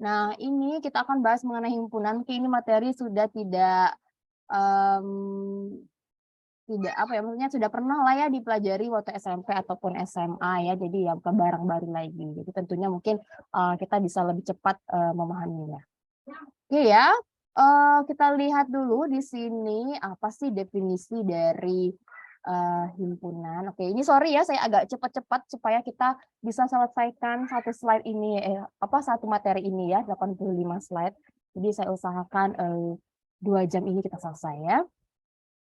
Nah, ini kita akan bahas mengenai himpunan. Mungkin ini materi sudah mmm, tidak apa ya, maksudnya sudah pernah lah ya dipelajari waktu SMP ataupun SMA ya, jadi ya bukan barang baru lagi. Jadi tentunya mungkin, kita bisa lebih cepat, memahaminya. Oke ya, kita lihat dulu di sini apa sih definisi dari, himpunan. Oke, ini sorry ya saya agak cepat-cepat supaya kita bisa selesaikan satu slide ini, satu materi ini ya, 85 slide. Jadi saya usahakan, 2 jam ini kita selesai ya.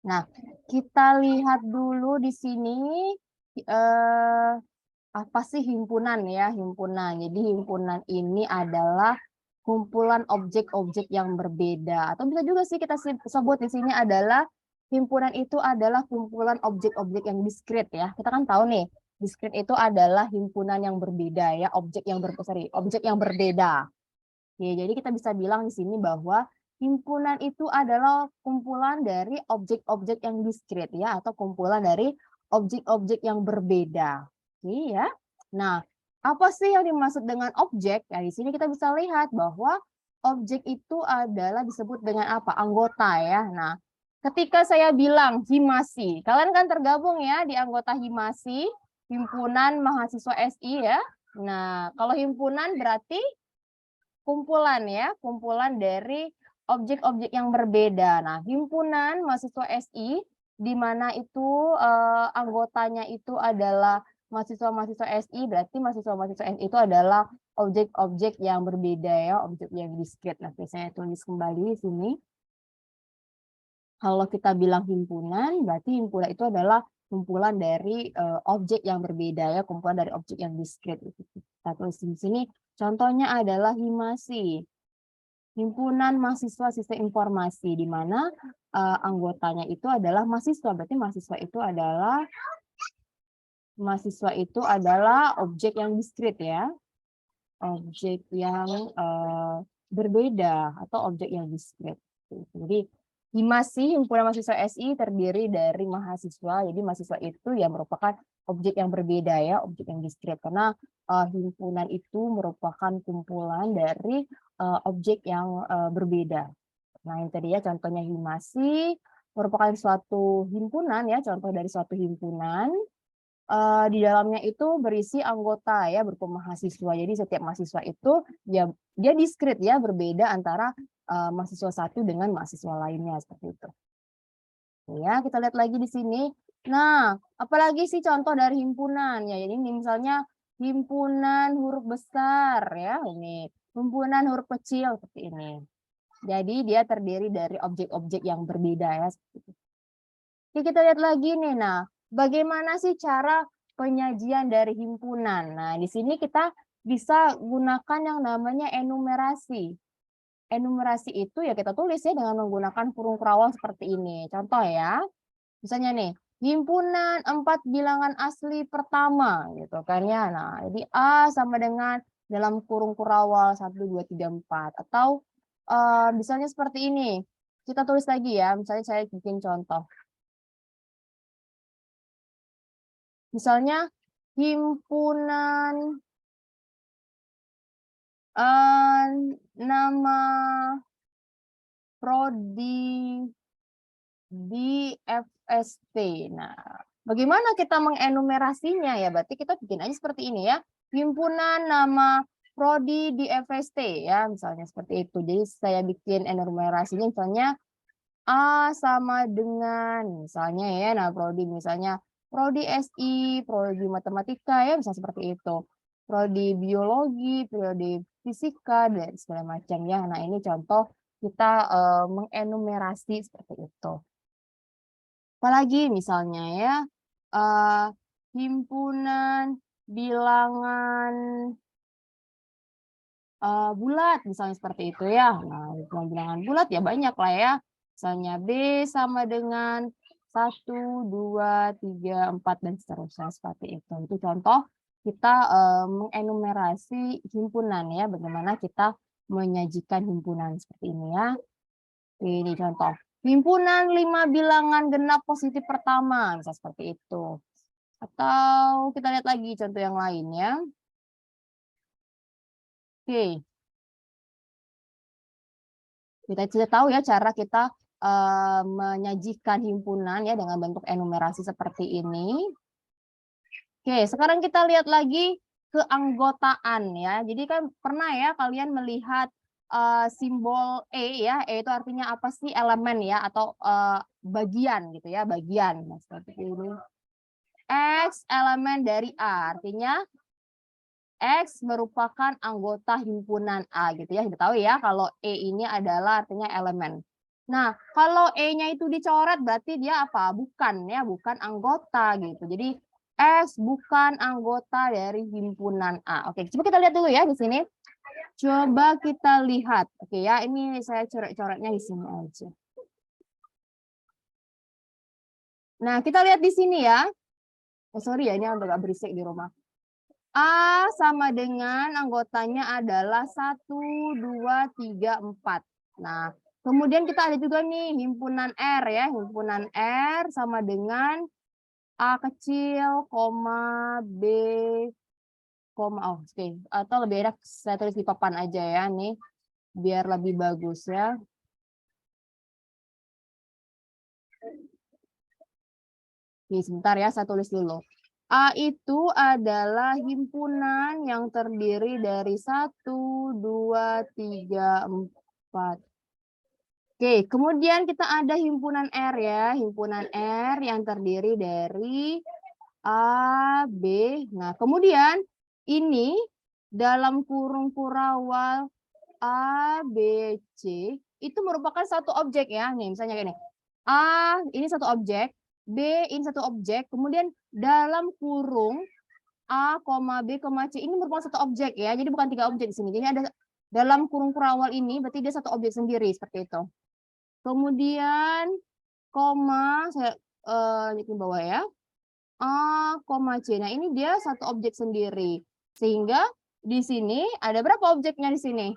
Nah, kita lihat dulu di sini, eee, apa sih himpunan ya, himpunan. Jadi himpunan ini adalah kumpulan objek-objek yang berbeda, atau bisa juga sih kita sebut di sini adalah himpunan itu adalah kumpulan objek-objek yang diskrit ya. Kita kan tahu nih, diskrit itu adalah himpunan yang berbeda ya, objek yang berbeda. Oke, jadi kita bisa bilang di sini bahwa himpunan itu adalah kumpulan dari objek-objek yang diskrit ya, atau kumpulan dari objek-objek yang berbeda. Iya. Nah, apa sih yang dimaksud dengan objek? Nah, di sini kita bisa lihat bahwa objek itu adalah disebut dengan apa? Anggota ya. Nah, ketika saya bilang himasi, kalian kan tergabung ya di anggota himasi, himpunan mahasiswa SI ya. Nah, kalau himpunan berarti kumpulan ya, kumpulan dari objek-objek yang berbeda. Nah, himpunan mahasiswa SI di mana itu, anggotanya itu adalah mahasiswa-mahasiswa SI, berarti mahasiswa-mahasiswa SI itu adalah objek-objek yang berbeda ya, objek yang diskrit. Nah, saya tulis kembali di sini. Kalau kita bilang himpunan, berarti himpunan itu adalah kumpulan dari, objek yang berbeda ya, kumpulan dari objek yang diskrit. Kita tulis di sini, contohnya adalah himasi. Himpunan Mahasiswa Sistem Informasi, di mana, anggotanya itu adalah mahasiswa, berarti mahasiswa itu adalah objek yang diskrit ya, objek yang, berbeda atau objek yang diskrit, gitu. Jadi, HIMASI, Himpunan Mahasiswa SI terdiri dari mahasiswa, jadi mahasiswa itu ya merupakan objek yang berbeda ya, objek yang diskrit, karena, himpunan itu merupakan kumpulan dari, objek yang, berbeda. Nah, yang tadi ya contohnya himasi merupakan suatu himpunan ya, contoh dari suatu himpunan, di dalamnya itu berisi anggota ya, berupa mahasiswa. Jadi setiap mahasiswa itu ya dia diskrit ya, berbeda antara, mahasiswa satu dengan mahasiswa lainnya, seperti itu. Ya, kita lihat lagi di sini. Nah, apalagi sih contoh dari himpunan? Ya, ini misalnya himpunan huruf besar ya, ini. Himpunan huruf kecil seperti ini. Jadi dia terdiri dari objek-objek yang berbeda ya, seperti itu. Oke, kita lihat lagi nih. Nah, bagaimana sih cara penyajian dari himpunan? Nah, di sini kita bisa gunakan yang namanya enumerasi. Enumerasi itu ya kita tulis ya dengan menggunakan kurung kerawang seperti ini. Contoh ya, misalnya nih, himpunan 4 bilangan asli pertama gitu kan ya. Nah, jadi A sama dengan dalam kurung kurawal 1, 2, 3, 4. Atau misalnya seperti ini. Kita tulis lagi ya, misalnya saya bikin contoh. Misalnya himpunan, nama prodi di FST. Nah, bagaimana kita mengenumerasinya ya? Berarti kita bikin aja seperti ini ya. Himpunan nama prodi di FST ya, misalnya seperti itu. Jadi saya bikin enumerasinya misalnya A sama dengan misalnya ya, nah prodi misalnya prodi SI, prodi matematika ya bisa seperti itu. Prodi biologi, prodi fisika dan segala macam ya. Nah, ini contoh kita mengenumerasi seperti itu. Apalagi misalnya ya, eee, himpunan bilangan, bulat misalnya seperti itu ya. Nah, himpunan bilangan bulat ya banyak lah ya. Misalnya B sama dengan 1, 2, 3, 4 dan seterusnya seperti itu. Itu contoh kita, mengenumerasi himpunan ya, bagaimana kita menyajikan himpunan seperti ini ya. Ini contoh, himpunan 5 bilangan genap positif pertama, bisa seperti itu. Atau kita lihat lagi contoh yang lain ya. Oke, Kita sudah tahu ya cara kita menyajikan himpunan ya dengan bentuk enumerasi seperti ini. Oke, sekarang kita lihat lagi keanggotaan ya. Jadi kan pernah ya kalian melihat simbol E ya. E itu artinya apa sih? Elemen ya atau bagian gitu ya, bagian. Nah, seperti ini. X elemen dari A, artinya X merupakan anggota himpunan A gitu ya. Kita tahu ya kalau E ini adalah artinya elemen. Nah, kalau E-nya itu dicoret berarti dia apa? Bukan ya, bukan anggota gitu. Jadi X bukan anggota dari himpunan A. Oke, coba kita lihat dulu ya di sini. Coba kita lihat. Oke ya, ini saya coret-coretnya di sini aja. Nah, kita lihat di sini ya. Oh, sorry ya, ini agak berisik di rumah. A sama dengan anggotanya adalah 1, 2, 3, 4. Nah, kemudian kita ada juga nih himpunan R ya. Himpunan R sama dengan A kecil, koma, B, koma. Oh, oke. Atau lebih enak saya tulis di papan aja ya nih. Biar lebih bagus ya. Oke, sebentar ya, saya tulis dulu. A itu adalah himpunan yang terdiri dari 1, 2, 3, 4. Oke, kemudian kita ada himpunan R ya. Himpunan R yang terdiri dari A, B. Nah, kemudian ini dalam kurung kurawal A, B, C itu merupakan satu objek ya. Nih, misalnya gini. A ini satu objek, B ini satu objek, kemudian dalam kurung A, B, C ini merupakan satu objek ya. Jadi bukan 3 objek di sini. Jadi ada dalam kurung kurawal ini berarti dia satu objek sendiri seperti itu. Kemudian koma saya di bawah ya. A, C. Nah, ini dia satu objek sendiri. Sehingga di sini ada berapa objeknya di sini?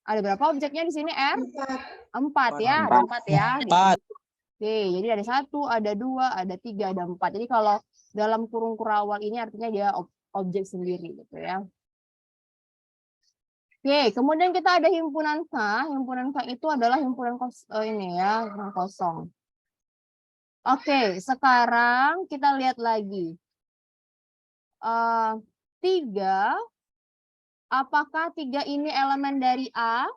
Ada berapa objeknya di sini, R? 4 ya, ada 4 ya. 4. Oke, jadi ada 1, ada 2, ada 3, ada 4. Jadi kalau dalam kurung kurawal ini artinya dia objek sendiri gitu ya. Oke, kemudian kita ada himpunan K. Himpunan K itu adalah himpunan ini ya, yang kosong. Oke, sekarang kita lihat lagi. 3, apakah 3 ini elemen dari A?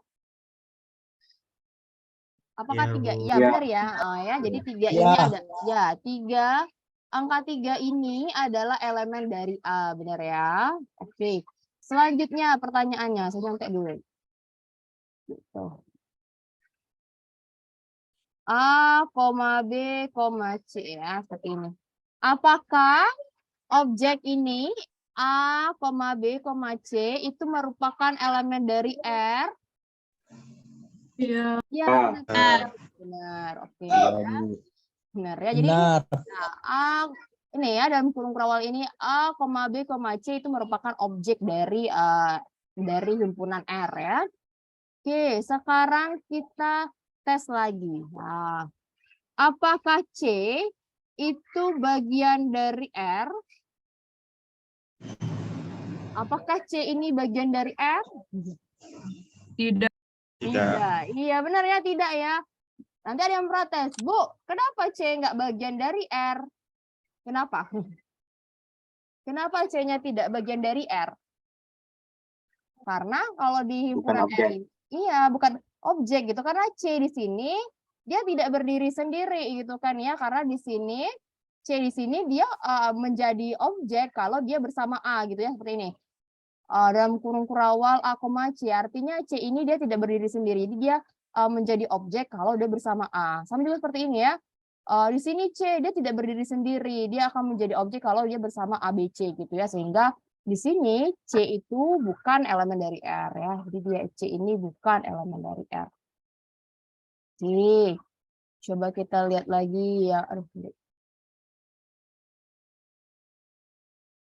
Apakah 3? Iya, benar ya. Oh ya, jadi 3 ini ada ya, 3 angka 3 ini adalah elemen dari A, benar ya? Oke. Selanjutnya pertanyaannya, saya contek dulu. Gitu. A, B, C ya, seperti ini. Apakah objek ini A, B, C itu merupakan elemen dari R? Iya. Iya, benar. Oke. Benar ya. Jadi nah, ini ya dalam kurung kurawal ini A, B, C itu merupakan objek dari himpunan R ya. Oke, sekarang kita tes lagi. Nah, apakah C itu bagian dari R? Apakah C ini bagian dari R? Tidak. Tidak. Iya, benar ya, tidak ya. Nanti ada yang protes, Bu, kenapa C nggak bagian dari R? Kenapa? Kenapa C-nya tidak bagian dari R? Karena kalau di himpunan R ini, iya, bukan objek gitu. Karena C di sini dia tidak berdiri sendiri gitu kan ya. Karena di sini C di sini dia menjadi objek kalau dia bersama A gitu ya, seperti ini. Dalam kurung kurawal A, C, artinya C ini dia tidak berdiri sendiri. Jadi dia menjadi objek kalau dia bersama A. Sama juga seperti ini ya. Di sini C dia tidak berdiri sendiri, dia akan menjadi objek kalau dia bersama A, B, C gitu ya. Sehingga di sini C itu bukan elemen dari R ya. Jadi dia C ini bukan elemen dari R. Oke. Coba kita lihat lagi ya. Aduh.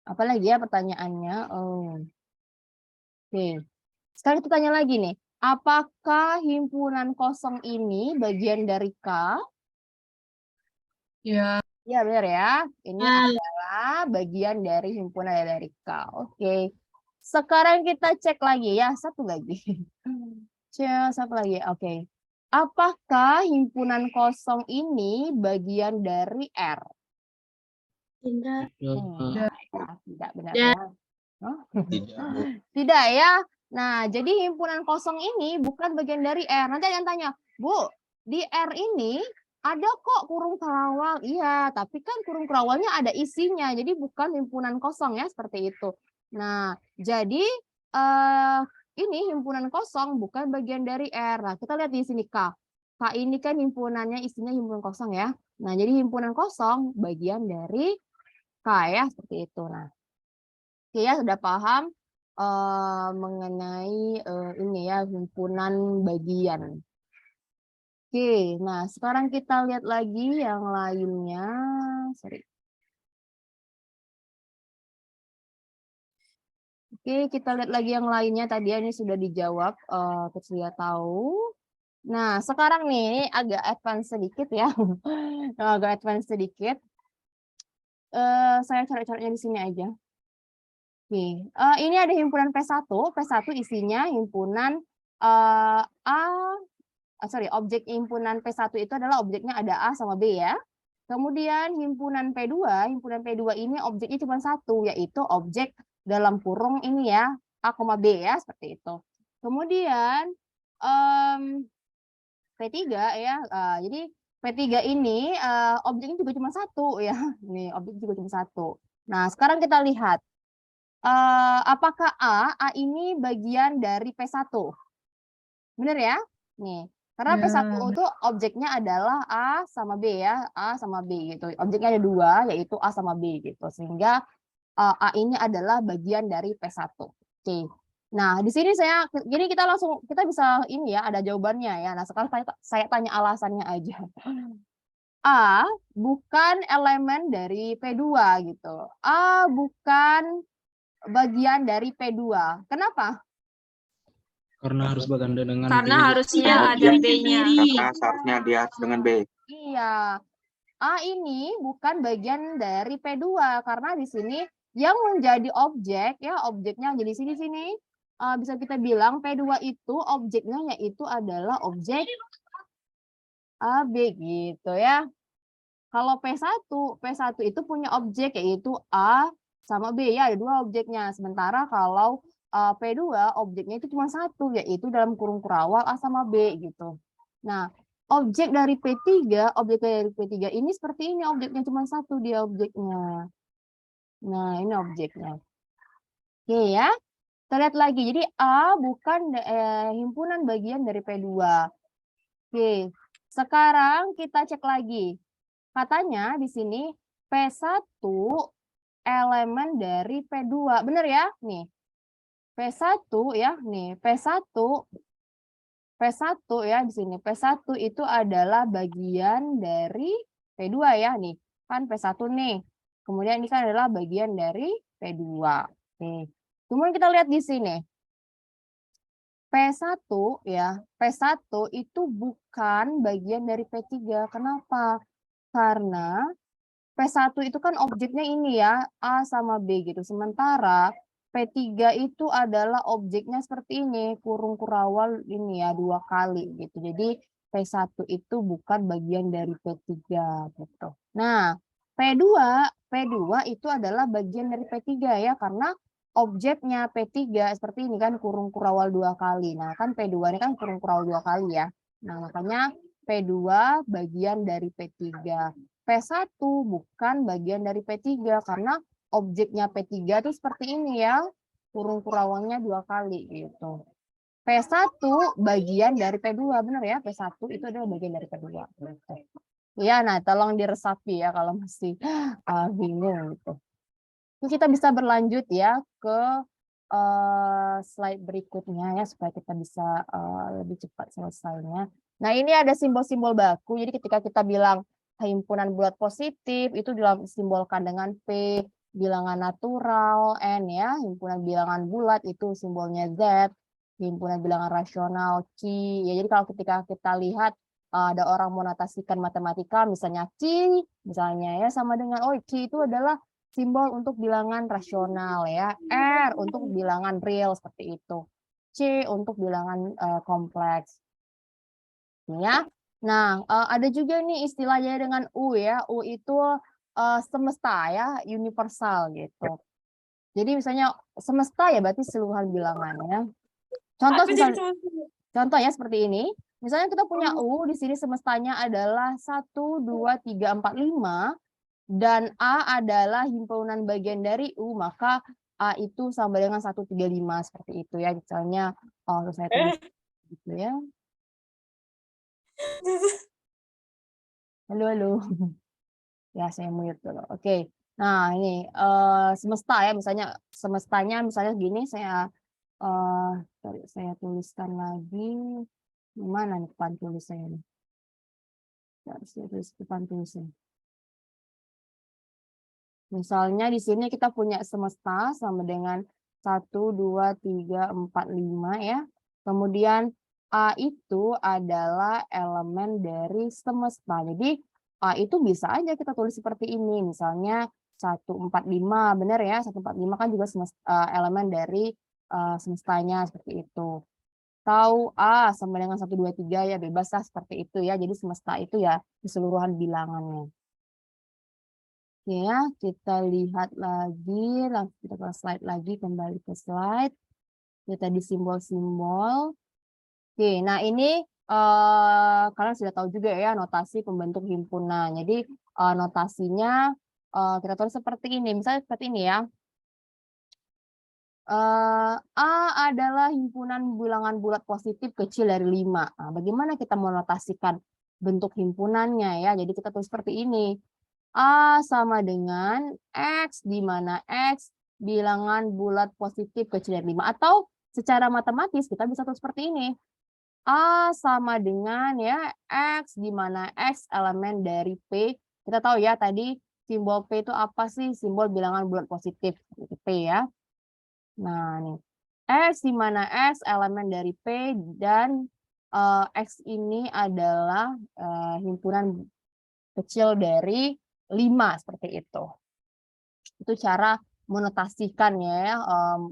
Apa lagi ya pertanyaannya? Oh. Oke. Sekarang kita tanya lagi nih. Apakah himpunan kosong ini bagian dari K? Ya. Ya, benar ya. Ini adalah bagian dari himpunan dari K. Oke. Sekarang kita cek lagi ya, satu lagi. Siapa lagi? Oke. Apakah himpunan kosong ini bagian dari R? Tidak. Ya, tidak benar Ya. ya. Oh, Tidak, Bu. tidak ya. Nah, jadi himpunan kosong ini bukan bagian dari R. Nanti ada yang tanya, Bu, di R ini ada kok kurung kerawal. Iya, tapi kan kurung kerawalnya ada isinya. Jadi bukan himpunan kosong ya, seperti itu. Nah, jadi ini himpunan kosong bukan bagian dari R. Nah, kita lihat di sini K. K ini kan himpunannya isinya himpunan kosong ya. Nah, jadi himpunan kosong bagian dari K ya, seperti itu. Nah, oke ya, sudah paham mengenai ini ya, himpunan bagian. Oke, nah sekarang kita lihat lagi yang lainnya. Sorry. Oke, kita lihat lagi yang lainnya. Tadi ini sudah dijawab, sudah tahu. Nah, sekarang nih agak advance sedikit ya. Agak advance sedikit. Saya cari-carinya di sini aja. Oke, ini ada himpunan P1. P1 isinya himpunan objek himpunan P1 itu adalah objeknya ada A sama B ya. Kemudian himpunan P2 ini objeknya cuma satu, yaitu objek dalam kurung ini ya, A, B ya, seperti itu. Kemudian P3 ya, jadi P3 ini objeknya juga cuma satu ya, nih objeknya juga cuma satu. Nah, sekarang kita lihat. Apakah A ini bagian dari P1? Benar ya? Nih, karena P1 itu objeknya adalah A sama B ya, A sama B gitu. Objeknya ada dua, yaitu A sama B gitu. Sehingga A ini adalah bagian dari P1. Oke. Nah, di sini jadi kita bisa ini ya, ada jawabannya ya. Nah, sekarang saya tanya alasannya aja. A bukan elemen dari P2 gitu. A bukan bagian dari P2. Kenapa? Karena harus berganda dengan Karena B. harusnya ada B-nya. Karena seharusnya dia harus dengan B. Iya. A ini bukan bagian dari P2 karena di sini yang menjadi objek ya, objeknya jadi sini bisa kita bilang P2 itu objeknya yaitu adalah objek AB gitu ya. Kalau P1 itu punya objek yaitu A sama B ya, ada dua objeknya. Sementara kalau P2 objeknya itu cuma satu, yaitu dalam kurung kurawal A sama B gitu. Nah, objek dari P3 ini seperti ini, objeknya cuma satu dia objeknya. Nah, ini objeknya. Oke ya, kita lihat lagi. Jadi A bukan himpunan bagian dari P2. Oke, sekarang kita cek lagi. Katanya di sini P1 elemen dari P2. Benar ya? Nih. P1 ya, nih. P1 ya di sini. P1 itu adalah bagian dari P2 ya, nih. Kan P1 nih. Kemudian ini kan adalah bagian dari P2. Oke. Kemudian kita lihat di sini. P1 ya, P1 itu bukan bagian dari P3. Kenapa? Karena P1 itu kan objeknya ini ya, A sama B gitu. Sementara P3 itu adalah objeknya seperti ini, kurung kurawal ini ya, 2 kali gitu. Jadi P1 itu bukan bagian dari P3 gitu. Nah, P2 itu adalah bagian dari P3 ya, karena objeknya P3 seperti ini kan, kurung kurawal 2 kali. Nah, kan P2 ini kan kurung kurawal 2 kali ya. Nah, makanya P2 bagian dari P3. P1 bukan bagian dari P3 karena objeknya P3 itu seperti ini ya, kurung kurawalnya 2 kali gitu. P1 bagian dari P2, benar ya? P1 itu adalah bagian dari P2. Ya, nah tolong diresapi ya kalau masih bingung gitu. Ini kita bisa berlanjut ya ke slide berikutnya ya supaya kita bisa lebih cepat selesainya. Nah, ini ada simbol-simbol baku. Jadi ketika kita bilang himpunan bulat positif itu disimbolkan dengan P, bilangan natural, N ya, himpunan bilangan bulat itu simbolnya Z, himpunan bilangan rasional Q. Ya, jadi kalau ketika kita lihat ada orang menotasikan matematika misalnya Q, misalnya ya sama dengan Q itu adalah simbol untuk bilangan rasional ya, R untuk bilangan real seperti itu. C untuk bilangan kompleks. Ya. Nah, ada juga nih istilahnya dengan U ya. U itu semesta ya, universal gitu. Jadi misalnya semesta ya berarti seluruhan bilangannya. Contoh ya seperti ini. Misalnya kita punya U, di sini semestanya adalah 1, 2, 3, 4, 5. Dan A adalah himpunan bagian dari U, maka A itu sama dengan 135 seperti itu ya. Misalnya, saya tulis gitu ya. Halo, halo. Ya, saya mute dulu. Oke. Nah, ini semesta ya, misalnya semestanya misalnya gini, saya tuliskan lagi. Mana nih depan tulis saya nih? Harus tulis depan tulisnya. Misalnya di sini kita punya semesta sama dengan 1, 2, 3, 4, 5 ya. Kemudian A itu adalah elemen dari semesta. Jadi A itu bisa aja kita tulis seperti ini. Misalnya 145, benar ya? 145 kan juga elemen dari semestanya seperti itu. Tahu A sama dengan 1, 2, 3 ya, bebas lah seperti itu ya. Jadi semesta itu ya keseluruhan bilangannya. Ya, kita lihat lagi, langsung kita ke slide lagi, kembali ke slide. Kita di simbol-simbol. Oke, nah ini kalian sudah tahu juga ya notasi pembentuk himpunan. Jadi notasinya kita tulis seperti ini, misalnya seperti ini ya. A adalah himpunan bilangan bulat positif kecil dari 5. Nah, bagaimana kita menotasikan bentuk himpunannya ya? Jadi kita tulis seperti ini. A sama dengan X, di mana X bilangan bulat positif kecil dari 5. Atau secara matematis kita bisa tulis seperti ini. A sama dengan ya X, di mana X elemen dari P. Kita tahu ya tadi simbol P itu apa sih? Simbol bilangan bulat positif, P ya. Nah, nih. X, di mana X elemen dari P, dan X ini adalah himpunan kecil dari 5 seperti itu. Itu cara menotasikan ya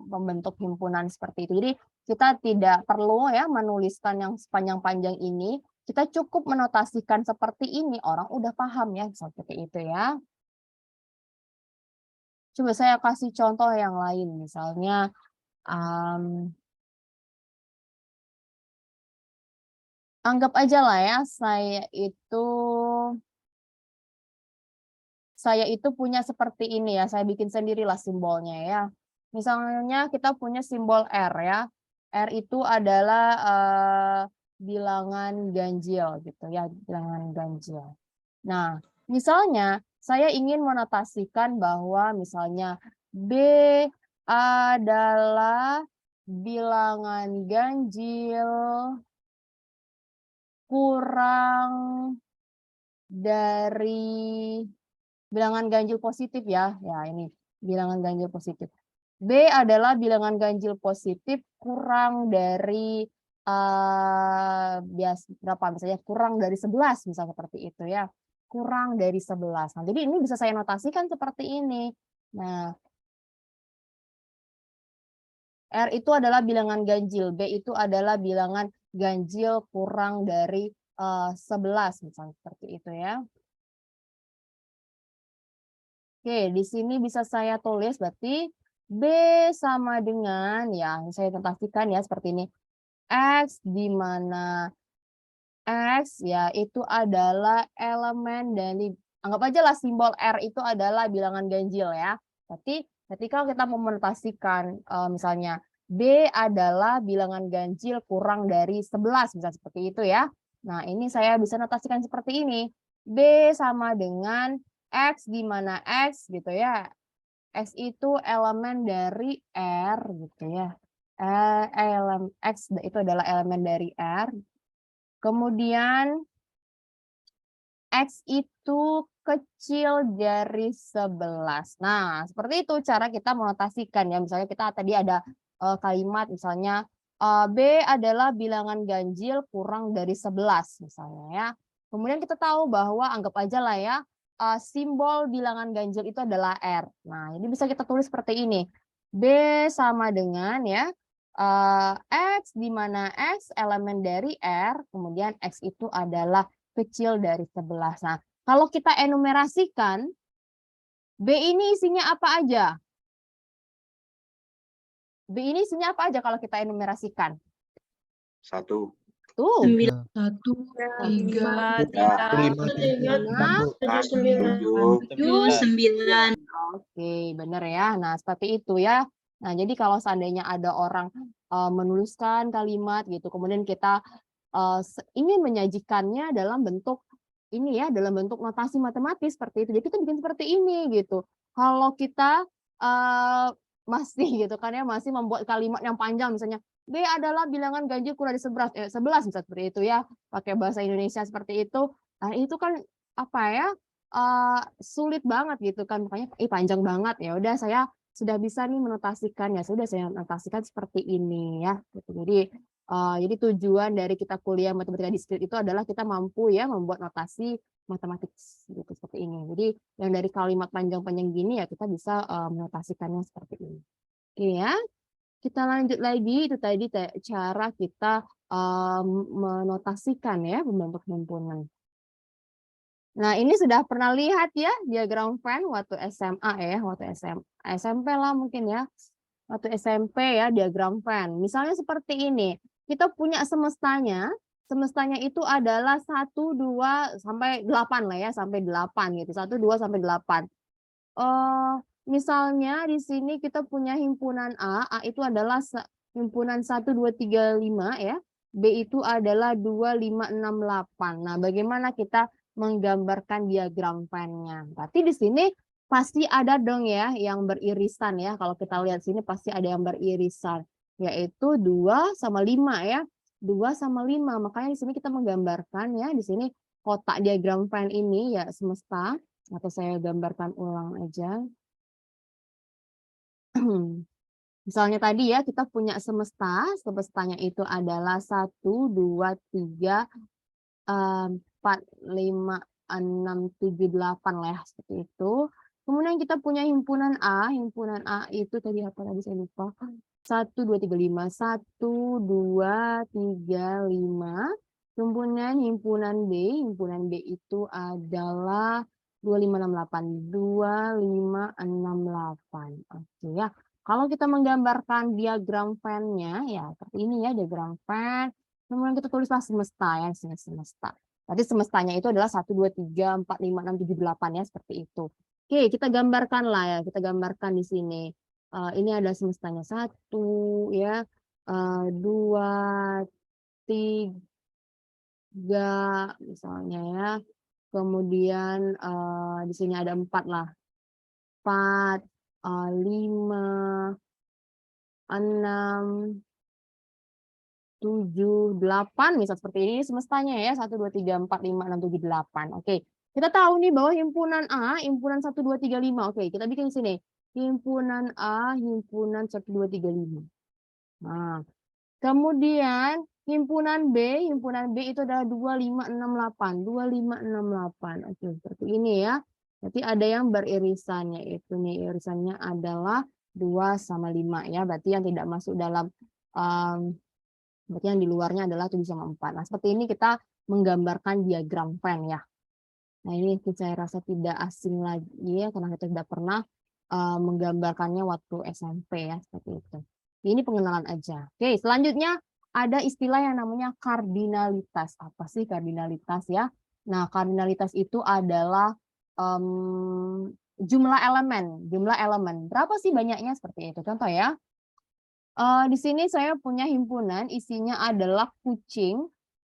membentuk himpunan seperti itu. Jadi kita tidak perlu ya menuliskan yang sepanjang-panjang ini. Kita cukup menotasikan seperti ini, orang udah paham ya seperti itu ya. Coba saya kasih contoh yang lain, misalnya anggap aja lah ya saya itu punya seperti ini ya, saya bikin sendirilah simbolnya ya. Misalnya kita punya simbol R ya. R itu adalah bilangan ganjil gitu ya, bilangan ganjil. Nah, misalnya saya ingin menotasikan bahwa misalnya B adalah bilangan ganjil kurang dari bilangan ganjil positif ya. Ya, ini bilangan ganjil positif. B adalah bilangan ganjil positif kurang dari berapa misalnya kurang dari 11 misalnya seperti itu ya. Kurang dari 11. Nah, jadi ini bisa saya notasikan seperti ini. Nah, R itu adalah bilangan ganjil, B itu adalah bilangan ganjil kurang dari 11 misalnya seperti itu ya. Oke, di sini bisa saya tulis berarti B sama dengan ya, saya notasikan ya seperti ini. X di mana X ya itu adalah elemen dari, anggap aja lah simbol R itu adalah bilangan ganjil ya. Berarti ketika kita menotasikan misalnya B adalah bilangan ganjil kurang dari 11 misalnya seperti itu ya. Nah, ini saya bisa notasikan seperti ini. B sama dengan X di mana X gitu ya. X itu elemen dari R gitu ya. X itu adalah elemen dari R. Kemudian X itu kecil dari 11. Nah, seperti itu cara kita menotasikan ya. Misalnya kita tadi ada kalimat misalnya B adalah bilangan ganjil kurang dari 11 misalnya ya. Kemudian kita tahu bahwa anggap aja lah ya simbol bilangan ganjil itu adalah R. Nah, ini bisa kita tulis seperti ini. B sama dengan ya X, di mana X elemen dari R, kemudian X itu adalah kecil dari 11. Nah, kalau kita enumerasikan, B ini isinya apa aja? B ini isinya apa aja kalau kita enumerasikan? 1. Tuh. 9, 1, 3, 3, 7, 9. Oke, benar ya. Nah, seperti itu ya. Nah, jadi kalau seandainya ada orang menuliskan kalimat gitu, kemudian kita ingin menyajikannya dalam bentuk ini ya, dalam bentuk notasi matematis seperti itu. Jadi kita bikin seperti ini gitu. Kalau kita masih gitu kan ya, masih membuat kalimat yang panjang misalnya B adalah bilangan ganjil kurang dari 11 misalnya seperti itu ya, pakai bahasa Indonesia seperti itu. Nah, itu kan apa ya? Sulit banget gitu kan, makanya panjang banget. Ya udah, saya sudah bisa nih menotasikan, ya sudah saya notasikan seperti ini ya gitu. Jadi tujuan dari kita kuliah matematika diskrit itu adalah kita mampu ya membuat notasi matematik gitu seperti ini. Jadi yang dari kalimat panjang-panjang gini ya kita bisa menotasikannya seperti ini. Oke ya, kita lanjut lagi. Itu tadi cara kita menotasikan ya membentuk himpunan. Nah, ini sudah pernah lihat ya diagram Venn waktu SMA ya, waktu SMP lah mungkin ya. Waktu SMP ya diagram Venn. Misalnya seperti ini. Kita punya semestanya. Semestanya itu adalah 1, 2 sampai 8 lah ya, sampai 8 gitu. 1, 2 sampai 8. Misalnya di sini kita punya himpunan A itu adalah himpunan 1, 2, 3, 5 ya. B itu adalah 2, 5, 6, 8. Nah, bagaimana kita menggambarkan diagram Venn-nya? Berarti di sini pasti ada dong ya yang beririsan ya. Kalau kita lihat sini pasti ada yang beririsan, yaitu 2 sama 5 ya. 2 sama 5. Makanya di sini kita menggambarkan ya, di sini kotak diagram Venn ini ya semesta, atau saya gambarkan ulang aja. Misalnya tadi ya kita punya semesta, semestanya itu adalah 1, 2, 3, 4, 5, 6, 7, 8 lah ya, seperti itu. Kemudian kita punya himpunan A itu tadi apa tadi saya lupa. 1, 2, 3, 5. 1, 2, 3, 5. Kemudian himpunan B itu adalah 2, 5, 6, 8. 2, 5, 6, 8. Oke ya. Kalau kita menggambarkan diagram Venn-nya ya seperti ini ya diagram Venn. Kemudian kita tulislah semesta ya, sini semesta. Berarti semestanya itu adalah 1, 2, 3, 4, 5, 6, 7, 8 ya seperti itu. Oke, kita gambarkan lah ya, kita gambarkan di sini. Ini ada semestanya 1 ya, 2, 3 misalnya ya. Kemudian di sini ada 4 lah. 4, 5, 6, 7, 8 misal seperti ini semestanya ya 1, 2, 3, 4, 5, 6, 7, 8. Oke, kita tahu nih bahwa himpunan A, himpunan 1, 2, 3, 5. Oke, kita bikin di sini. Himpunan A, himpunan 1, 2, 3, 5. Nah, kemudian himpunan B itu adalah 2, 5, 6, 8. 2, 5, 6, 8. Oke, seperti ini ya. Berarti ada yang beririsan, yaitu nih irisannya adalah 2 sama 5 ya. Berarti yang tidak masuk dalam berarti yang di luarnya adalah 7 sama 4. Nah, seperti ini kita menggambarkan diagram Venn ya. Nah, ini saya rasa tidak asing lagi ya, karena kita sudah pernah menggambarkannya waktu SMP ya, seperti itu. Ini pengenalan aja. Oke, selanjutnya ada istilah yang namanya kardinalitas. Apa sih kardinalitas ya? Nah, kardinalitas itu adalah jumlah elemen. Berapa sih banyaknya seperti itu? Contoh ya. Di sini saya punya himpunan isinya adalah kucing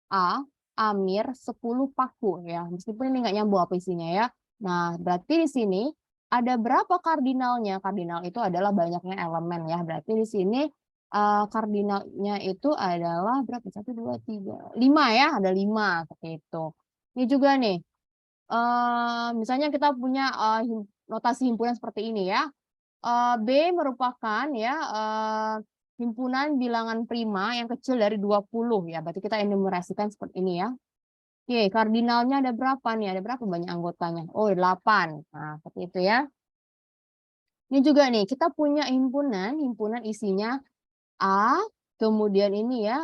A, Amir, 10 paku ya. Meskipun ini nggak nyambung apa isinya ya. Nah, berarti di sini ada berapa kardinalnya? Kardinal itu adalah banyaknya elemen ya. Berarti di sini kardinalnya itu adalah berapa? 1, 2, 3, 5 ya. Ada 5 seperti itu. Ini juga nih. Misalnya kita punya notasi himpunan seperti ini ya. B merupakan ya himpunan bilangan prima yang kecil dari 20 ya. Berarti kita enumerasikan seperti ini ya. Oke, kardinalnya ada berapa nih? Ada berapa banyak anggotanya? Oh, 8. Nah, seperti itu ya. Ini juga nih, kita punya himpunan isinya A, Kemudian ini ya,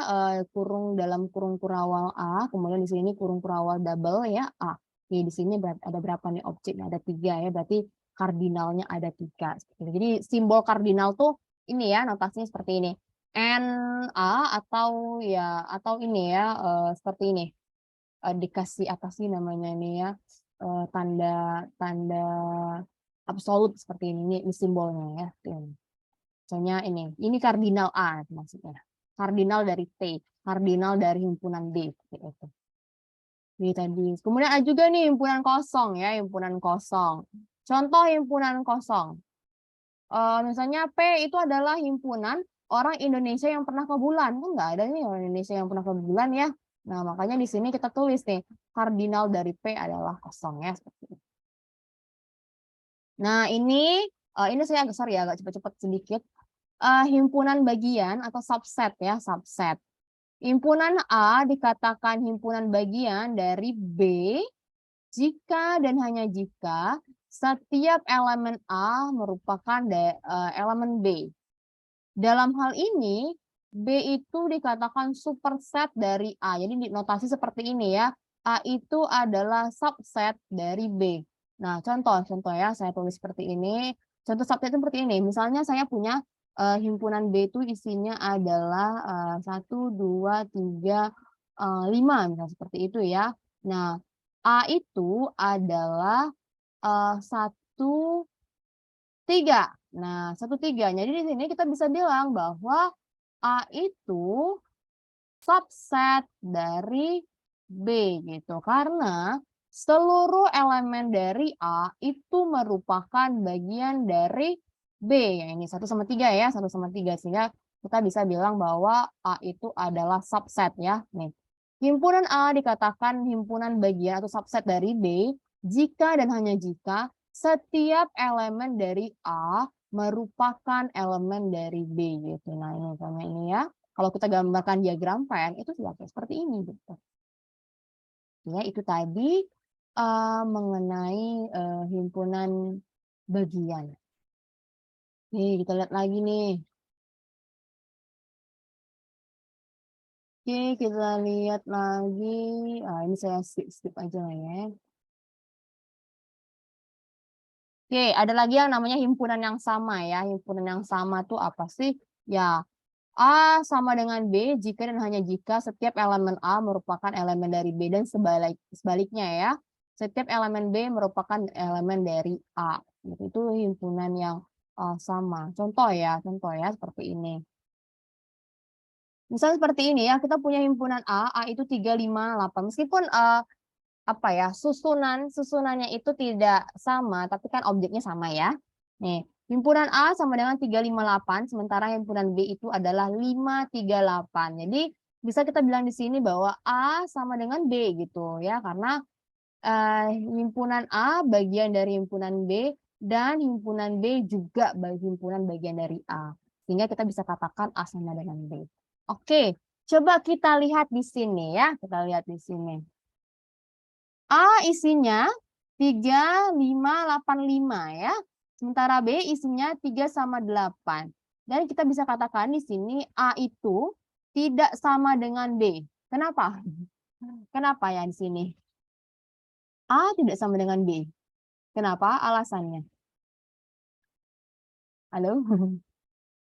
kurung dalam kurung kurawal A, kemudian di sini kurung kurawal double ya, A. Oke, di sini ada berapa nih objeknya? Ada 3 ya, berarti kardinalnya ada 3. Jadi simbol kardinal tuh ini ya, notasinya seperti ini. NA atau ya, atau ini ya, seperti ini. Dikasih apa sih namanya ini ya, tanda absolut seperti ini simbolnya ya. Misalnya ini kardinal A maksudnya. Kardinal dari T, kardinal dari himpunan B seperti itu. Ini tadi. Kemudian ada juga nih himpunan kosong ya, himpunan kosong. Contoh himpunan kosong. Misalnya P itu adalah himpunan orang Indonesia yang pernah ke bulan. Kan nggak ada nih orang Indonesia yang pernah ke bulan ya. Nah, makanya di sini kita tulis nih, kardinal dari P adalah kosong ya seperti itu. Nah, ini saya agak sorry ya, agak cepat-cepat sedikit. Himpunan bagian atau subset ya, subset. Himpunan A dikatakan himpunan bagian dari B jika dan hanya jika setiap elemen A merupakan elemen B. Dalam hal ini, B itu dikatakan superset dari A. Jadi notasi seperti ini ya, A itu adalah subset dari B. Nah, contoh ya, saya tulis seperti ini. Contoh subset itu seperti ini. Misalnya saya punya himpunan B itu isinya adalah 1, 2, 3, 5 misalnya seperti itu ya. Nah, A itu adalah 1, 3. Nah, 1, 3. Jadi di sini kita bisa bilang bahwa A itu subset dari B gitu. Karena seluruh elemen dari A itu merupakan bagian dari B. Ya, ini 1/3 ya, 1/3. Sehingga kita bisa bilang bahwa A itu adalah subset ya. Nih. Himpunan A dikatakan himpunan bagian atau subset dari B jika dan hanya jika setiap elemen dari A merupakan elemen dari B gitu. Nah, ini misalnya ini ya. Kalau kita gambarkan diagram Venn itu seperti ini gitu. Ya, itu tadi mengenai himpunan bagian. Nih, kita lihat lagi nih. Oke, kita lihat lagi. Ini saya skip aja lah ya. Oke, ada lagi yang namanya himpunan yang sama ya. Himpunan yang sama tuh apa sih? Ya, A sama dengan B jika dan hanya jika setiap elemen A merupakan elemen dari B dan sebaliknya ya. Setiap elemen B merupakan elemen dari A. Itu himpunan yang sama. Contoh ya seperti ini. Misalnya seperti ini ya, kita punya himpunan A itu 3, 5, 8. Meskipun apa ya, susunannya itu tidak sama, tapi kan objeknya sama ya. Nih, himpunan A sama dengan 358, sementara himpunan B itu adalah 538. Jadi bisa kita bilang di sini bahwa A sama dengan B gitu ya, karena himpunan A bagian dari himpunan B dan himpunan B juga himpunan bagian dari A. Sehingga kita bisa katakan A sama dengan B. Oke, coba kita lihat di sini ya, kita lihat di sini. A isinya 3, 5, 8, 5 ya. Sementara B isinya 3 sama 8. Dan kita bisa katakan di sini A itu tidak sama dengan B. Kenapa? Kenapa ya di sini? A tidak sama dengan B. Kenapa? Alasannya. Halo?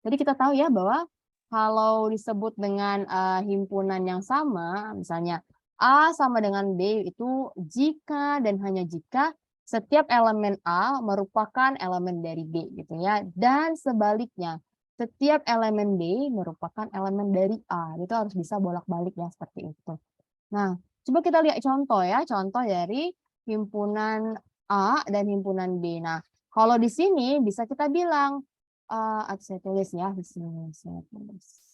Jadi kita tahu ya bahwa kalau disebut dengan himpunan yang sama, misalnya A sama dengan B itu jika dan hanya jika setiap elemen A merupakan elemen dari B gitu ya. Dan sebaliknya, setiap elemen B merupakan elemen dari A. Itu harus bisa bolak-balik ya seperti itu. Nah, coba kita lihat contoh ya, contoh dari himpunan A dan himpunan B. Nah, kalau di sini bisa kita bilang saya tulis ya di sini, saya tulis.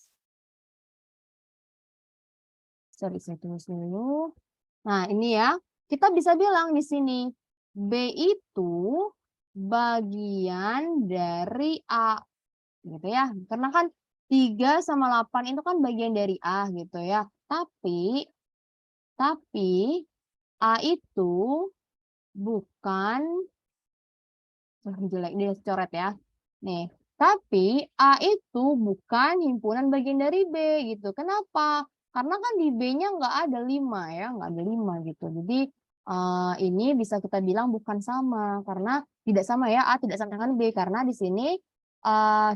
Saya tulis dulu. Nah, ini ya. Kita bisa bilang di sini B itu bagian dari A gitu ya. Karena kan 3 sama 8 itu kan bagian dari A gitu ya. Tapi A itu bukan jelek, dia coret ya. Nih, Tapi A itu bukan himpunan bagian dari B gitu. Kenapa? Karena kan di B-nya nggak ada 5 ya, nggak ada 5 gitu. Jadi ini bisa kita bilang bukan sama karena tidak sama ya, A tidak sama dengan B karena di sini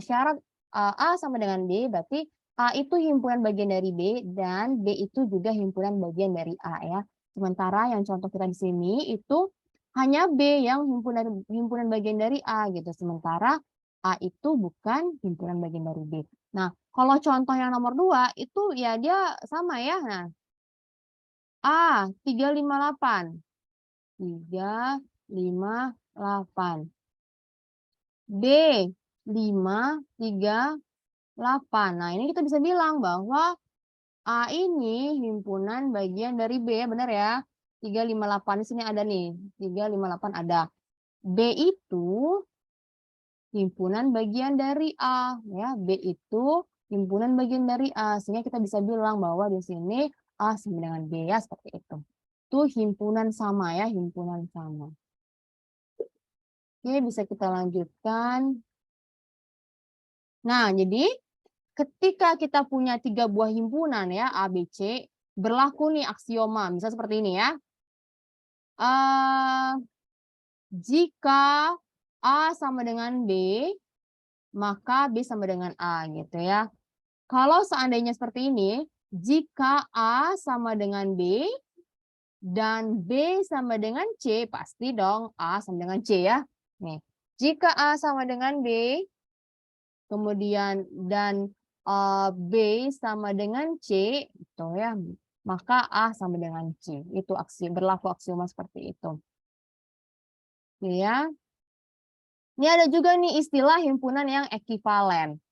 syarat A sama dengan B berarti A itu himpunan bagian dari B dan B itu juga himpunan bagian dari A ya. Sementara yang contoh kita di sini itu hanya B yang himpunan bagian dari A gitu. Sementara A itu bukan himpunan bagian dari B. Nah, kalau contoh yang nomor 2 itu ya dia sama ya. Nah, A 358. 358. B 538. Nah, ini kita bisa bilang bahwa A ini himpunan bagian dari B ya, benar ya. 358 di sini ada nih. 358 ada. B itu himpunan bagian dari A ya. B itu himpunan bagian dari A sehingga kita bisa bilang bahwa di sini A sama dengan B ya seperti itu. Itu himpunan sama ya, himpunan sama. Oke, bisa kita lanjutkan. Nah, jadi ketika kita punya 3 buah himpunan ya A, B, C, berlaku nih aksioma, misal seperti ini ya. Jika A sama dengan B, maka B sama dengan A gitu ya. Kalau seandainya seperti ini, jika A sama dengan B dan B sama dengan C, pasti dong A sama dengan C ya. Nih, jika A sama dengan B, kemudian dan B sama dengan C, gitu ya, maka A sama dengan C. Itu berlaku aksioma seperti itu. Ya. Ini ada juga nih istilah himpunan yang ekivalen.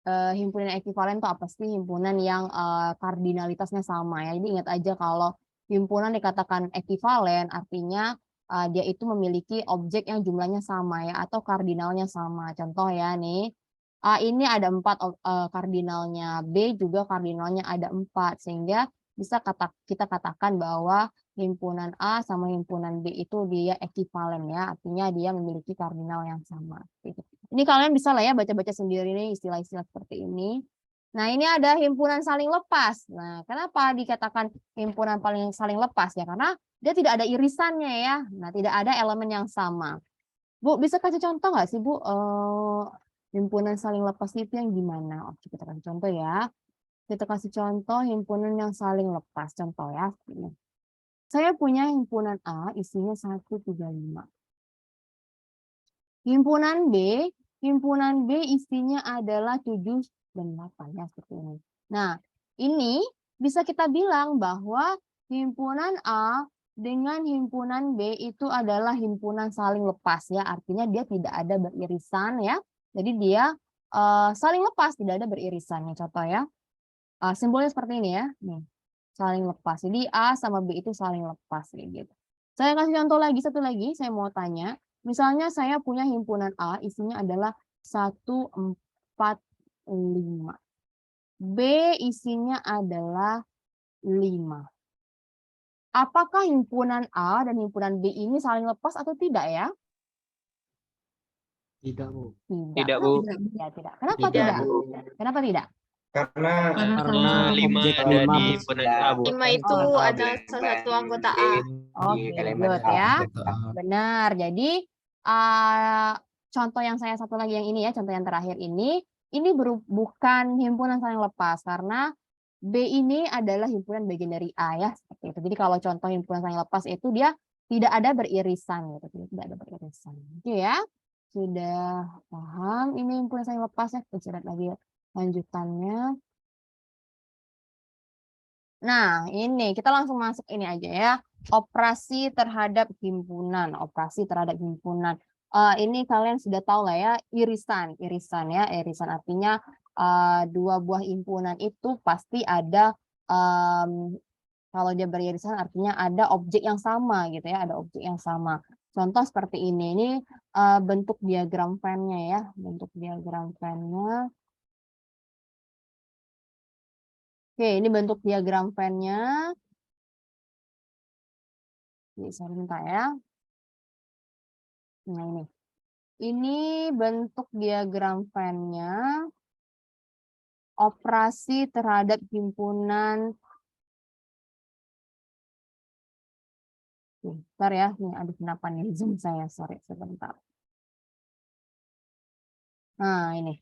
Himpunan ekivalen itu apa sih? Himpunan yang kardinalitasnya sama ya. Jadi ingat aja kalau himpunan dikatakan ekivalen artinya dia itu memiliki objek yang jumlahnya sama ya atau kardinalnya sama. Contoh ya nih, A ini ada 4 kardinalnya, B juga kardinalnya ada 4 sehingga bisa kita katakan bahwa himpunan A sama himpunan B itu dia ekivalen ya, artinya dia memiliki kardinal yang sama. Gitu. Ini kalian bisa lah ya baca-baca sendiri nih istilah-istilah seperti ini. Nah, ini ada himpunan saling lepas. Nah, kenapa dikatakan himpunan paling saling lepas ya? Karena dia tidak ada irisannya ya. Nah, tidak ada elemen yang sama. Bu, bisa kasih contoh nggak sih, Bu? Himpunan saling lepas itu yang gimana? Oke, kita kasih contoh ya. Kita kasih contoh himpunan yang saling lepas. Contoh ya. Saya punya himpunan A isinya 135. Himpunan B isinya adalah 7 dan 8 ya seperti ini. Nah, ini bisa kita bilang bahwa himpunan A dengan himpunan B itu adalah himpunan saling lepas ya, artinya dia tidak ada beririsan ya. Jadi dia saling lepas, tidak ada beririsannya. Contoh ya. Simbolnya seperti ini ya. Nih. Saling lepas. Jadi A sama B itu saling lepas gitu. Saya kasih contoh lagi, satu lagi saya mau tanya. Misalnya saya punya himpunan A isinya adalah 145. B isinya adalah 5. Apakah himpunan A dan himpunan B ini saling lepas atau tidak ya? Tidak, Bu. Tidak, Bu. Ya, tidak. Kenapa Tidak, tidak? Bu. Kenapa tidak? Karena Karena 5 objek ada lima di himpunan A, Bu. 5 itu Oh, adalah salah satu anggota A. Oke, elemen good A. ya. Benar. Jadi contoh yang saya satu lagi yang ini ya, contoh yang terakhir ini bukan himpunan saling lepas karena B ini adalah himpunan bagian dari A ya, seperti itu. Jadi kalau contoh himpunan saling lepas itu dia tidak ada beririsan gitu, tidak ada beririsan. Oke ya. Sudah paham ini himpunan saling lepas ya. Kita lihat lagi lanjutannya. Nah, ini kita langsung masuk ini aja ya. Operasi terhadap himpunan, operasi terhadap himpunan. Ini kalian sudah tahu lah ya, irisan ya, irisan artinya 2 buah himpunan itu pasti ada kalau dia beririsan artinya ada objek yang sama gitu ya, ada objek yang sama. Contoh seperti ini bentuk diagram Venn-nya ya, bentuk diagram Venn-nya. Oke, ini bentuk diagram Venn-nya. Ini saya minta ya. Nah ini. Ini bentuk diagram Venn-nya. Operasi terhadap himpunan. Bentar ya, ini ada kenapa nih Zoom saya, sorry sebentar. Nah, ini.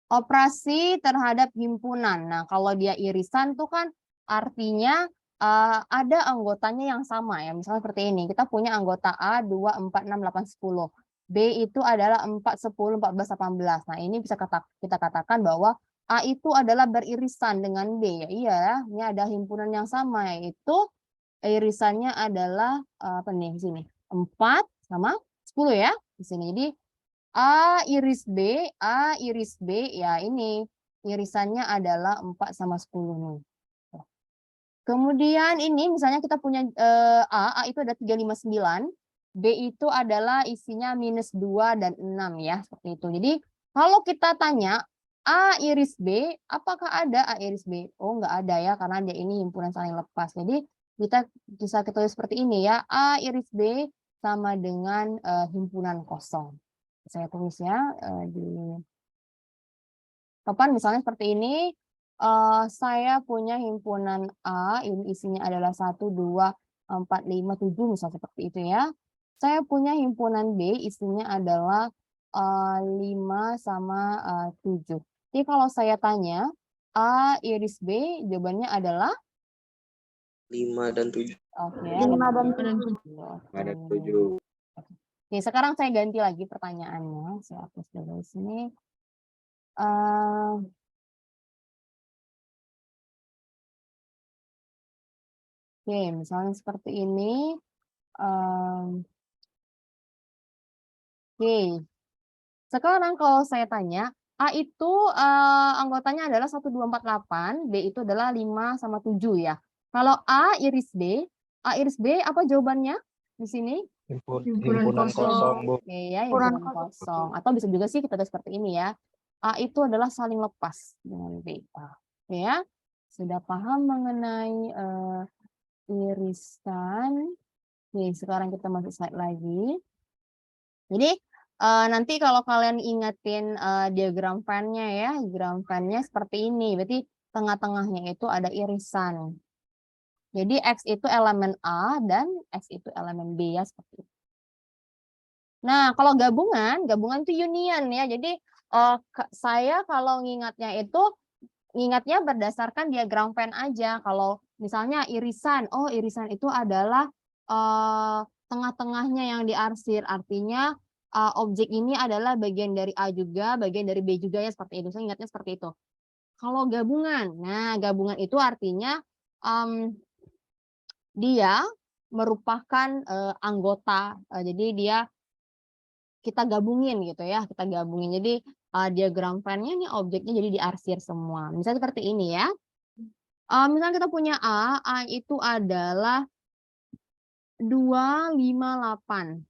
Operasi terhadap himpunan. Nah, kalau dia irisan tuh kan artinya ada anggotanya yang sama ya. Misalnya seperti ini. Kita punya anggota A 2, 4, 6, 8, 10. B itu adalah 4, 10, 14, 18. Nah, ini bisa kita katakan bahwa A itu adalah beririsan dengan B. Ya, iya, ini ada himpunan yang sama, yaitu irisannya adalah apa nih di sini? 4 sama 10 ya di sini. Jadi A iris B ya ini irisannya adalah 4 sama 10 nih. Kemudian ini misalnya kita punya A itu ada 359, B itu adalah isinya -2 dan 6 ya, seperti itu. Jadi kalau kita tanya A iris B, apakah ada A iris B? Oh, nggak ada ya, karena dia ini himpunan saling lepas. Jadi kita bisa tulis seperti ini ya, A iris B sama dengan himpunan kosong. Saya tulis ya di papan misalnya seperti ini. Saya punya himpunan A, ini isinya adalah 1, 2, 4, 5, 7, misalnya seperti itu ya. Saya punya himpunan B, isinya adalah 5 sama 7. Jadi kalau saya tanya, A iris B, jawabannya adalah? 5 dan 7. Oke. 5 dan 7. Oke, sekarang saya ganti lagi pertanyaannya. Saya hapus dulu di sini. Oke, misalnya seperti ini. Oke, sekarang kalau saya tanya, A itu anggotanya adalah 1, 2, 4, 8, B itu adalah 5 sama 7 ya. Kalau A iris B apa jawabannya di sini? Himpunan kosong, Bu. Oke ya, himpunan kosong. Atau bisa juga sih kita tulis seperti ini ya. A itu adalah saling lepas dengan B. Oke ya, sudah paham mengenai irisan. Oke, sekarang kita masuk slide lagi. Jadi nanti kalau kalian ingetin diagram Venn-nya ya, diagram Venn-nya seperti ini. Berarti tengah-tengahnya itu ada irisan. Jadi X itu elemen A dan X itu elemen B ya, seperti itu. Nah, kalau gabungan itu union ya. Jadi saya kalau ngingatnya berdasarkan diagram Venn aja. Kalau misalnya irisan, oh irisan itu adalah tengah-tengahnya yang diarsir. Artinya objek ini adalah bagian dari A juga, bagian dari B juga ya, seperti itu. Saya ingatnya seperti itu. Kalau gabungan, nah gabungan itu artinya dia merupakan anggota. Jadi dia kita gabungin gitu ya, kita gabungin. Jadi diagram Venn-nya ini objeknya jadi diarsir semua. Misalnya seperti ini ya. Misalnya kita punya A itu adalah 258.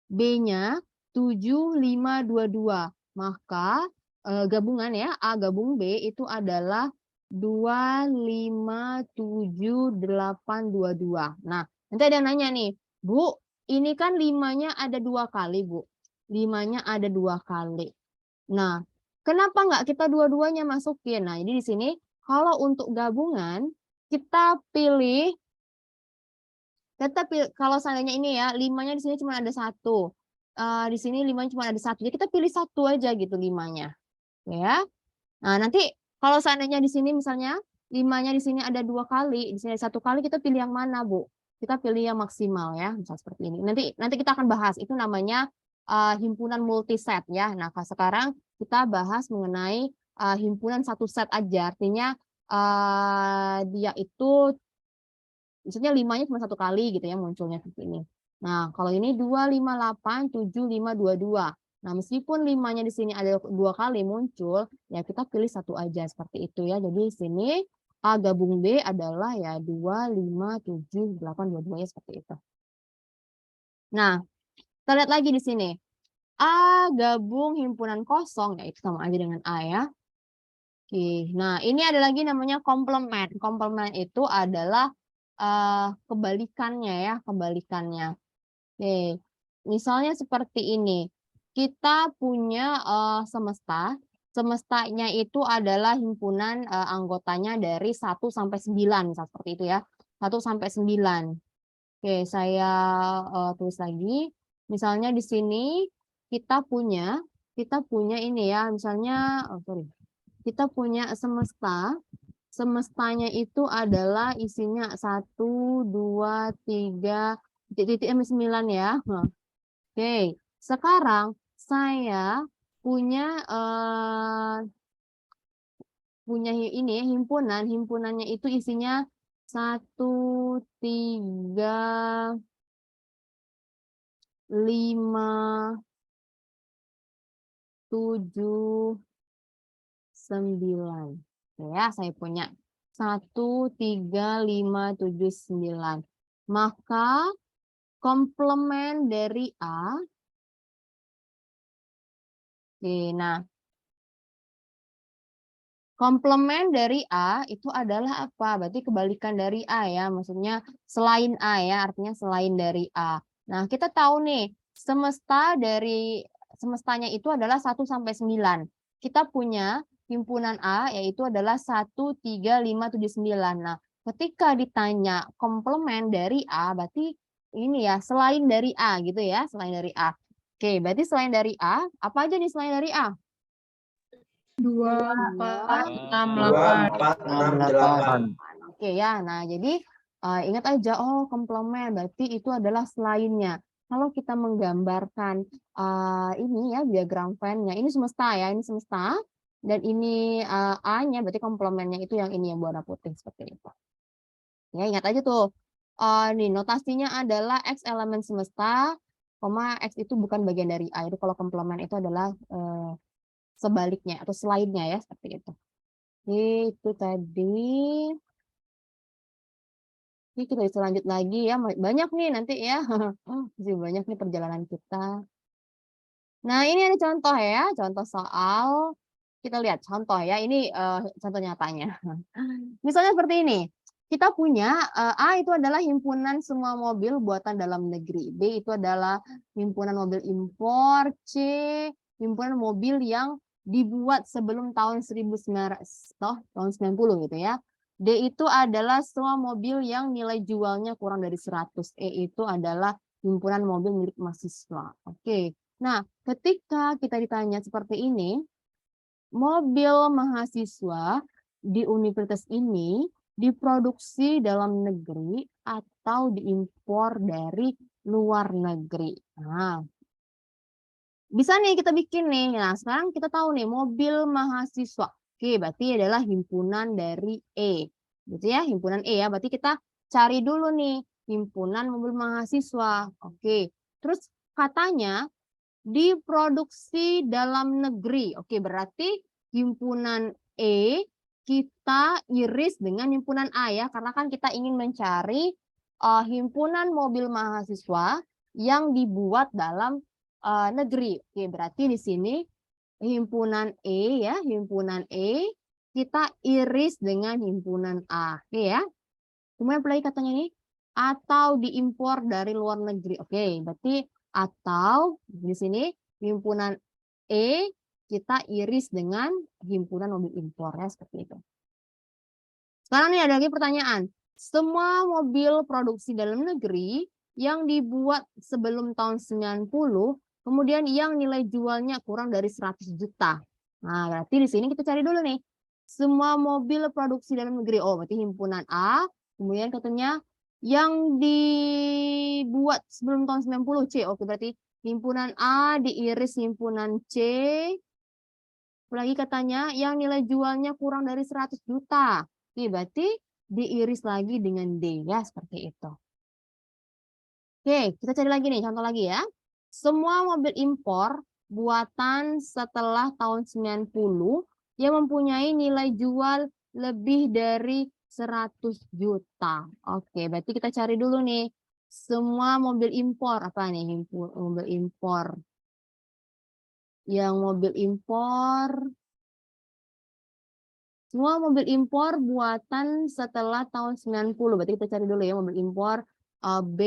B-nya 7522. Maka gabungan ya, A gabung B itu adalah 257,822. Nah, nanti ada yang nanya nih, Bu, ini kan 5-nya ada 2 kali, Bu. 5-nya ada 2 kali. Nah, kenapa nggak kita dua-duanya masukin? Nah, jadi di sini kalau untuk gabungan kita pilih kalau seandainya ini ya 5-nya di sini cuma ada 1. Di sini 5-nya cuma ada 1. Jadi kita pilih 1 aja gitu 5-nya. Ya. Nah, nanti kalau seandainya di sini misalnya 5-nya di sini ada 2 kali, di sini ada 1 kali, kita pilih yang mana, Bu? Kita pilih yang maksimal ya, misal seperti ini. Nanti kita akan bahas, itu namanya himpunan multiset ya. Nah, sekarang kita bahas mengenai himpunan satu set aja. Artinya dia itu maksudnya 5-nya cuma 1 kali gitu ya munculnya seperti ini. Nah, kalau ini 2587522. Nah, meskipun 5-nya di sini ada 2 kali muncul, ya kita pilih 1 aja seperti itu ya. Jadi di sini A gabung B adalah ya 257,822 ya, seperti itu. Nah, kita lihat lagi di sini. A gabung himpunan kosong, ya itu sama aja dengan A ya. Oke, nah ini ada lagi namanya komplement. Komplement itu adalah kebalikannya ya, kebalikannya. Oke, misalnya seperti ini. Kita punya semesta. Semestanya itu adalah himpunan anggotanya dari 1 sampai 9, misal seperti itu ya. 1 sampai 9. Oke, saya tulis lagi. Misalnya di sini kita punya ini ya, misalnya kita punya semesta. Semestanya itu adalah isinya 1, 2, 3, titik 9 ya. Oke, sekarang saya punya ini himpunan. Himpunannya itu isinya 1, 3, 5, 7, 9. Ya, saya punya 1, 3, 5, 7, 9. Maka komplement dari A. Oke, nah. Komplement dari A itu adalah apa? Berarti kebalikan dari A ya. Maksudnya selain A ya, artinya selain dari A. Nah, kita tahu nih, semestanya itu adalah 1 sampai 9. Kita punya himpunan A yaitu adalah 1, 3, 5, 7, 9. Nah, ketika ditanya komplement dari A, berarti ini ya, selain dari A gitu ya, selain dari A. Oke, berarti selain dari A, apa aja nih selain dari A? 2, 4, 6, 2, 4, 6, 8. Oke ya, nah jadi ingat aja, oh komplement berarti itu adalah selainnya. Kalau kita menggambarkan ini ya diagram Venn-nya, ini semesta ya, ini semesta, dan ini A-nya berarti komplementnya itu yang ini yang warna putih seperti itu. Ya ingat aja tuh, nih notasinya adalah X elemen semesta, X itu bukan bagian dari A. Itu kalau komplement itu adalah sebaliknya atau selainnya ya seperti itu. Itu tadi. Ini kita bisa lanjut lagi ya, banyak nih nanti ya. Masih banyak nih perjalanan kita. Nah, ini ada contoh ya, contoh soal. Kita lihat contoh ya, ini contoh nyatanya. Misalnya seperti ini. Kita punya A itu adalah himpunan semua mobil buatan dalam negeri. B itu adalah himpunan mobil impor. C himpunan mobil yang dibuat sebelum tahun 1990 gitu ya. D itu adalah semua mobil yang nilai jualnya kurang dari 100. E itu adalah himpunan mobil milik mahasiswa. Oke. Nah, ketika kita ditanya seperti ini, mobil mahasiswa di universitas ini diproduksi dalam negeri atau diimpor dari luar negeri. Nah, bisa nih kita bikin nih. Nah, sekarang kita tahu nih mobil mahasiswa. Oke, berarti adalah himpunan dari E. Gitu ya, himpunan E ya. Berarti kita cari dulu nih himpunan mobil mahasiswa. Oke. Terus katanya diproduksi dalam negeri. Oke, berarti himpunan E kita iris dengan himpunan A ya, karena kan kita ingin mencari himpunan mobil mahasiswa yang dibuat dalam negeri. Oke, berarti di sini himpunan E ya, himpunan E kita iris dengan himpunan A. Oke ya. Kemudian lagi katanya ini atau diimpor dari luar negeri. Oke, berarti atau di sini himpunan E kita iris dengan himpunan mobil impor ya seperti itu. Sekarang nih ada lagi pertanyaan. Semua mobil produksi dalam negeri yang dibuat sebelum tahun 90 kemudian yang nilai jualnya kurang dari 100 juta. Nah, berarti di sini kita cari dulu nih. Semua mobil produksi dalam negeri. Oh, berarti himpunan A. Kemudian katanya yang dibuat sebelum tahun 90 C. Oke, berarti himpunan A diiris himpunan C. Lagi katanya yang nilai jualnya kurang dari 100 juta. Oke, berarti diiris lagi dengan D ya, seperti itu. Oke, kita cari lagi nih, contoh lagi ya. Semua mobil impor buatan setelah tahun 90 yang mempunyai nilai jual lebih dari 100 juta. Oke, berarti kita cari dulu nih. Semua mobil impor, apa nih? Mobil impor. Yang mobil impor. Semua mobil impor buatan setelah tahun 90. Berarti kita cari dulu ya mobil impor B,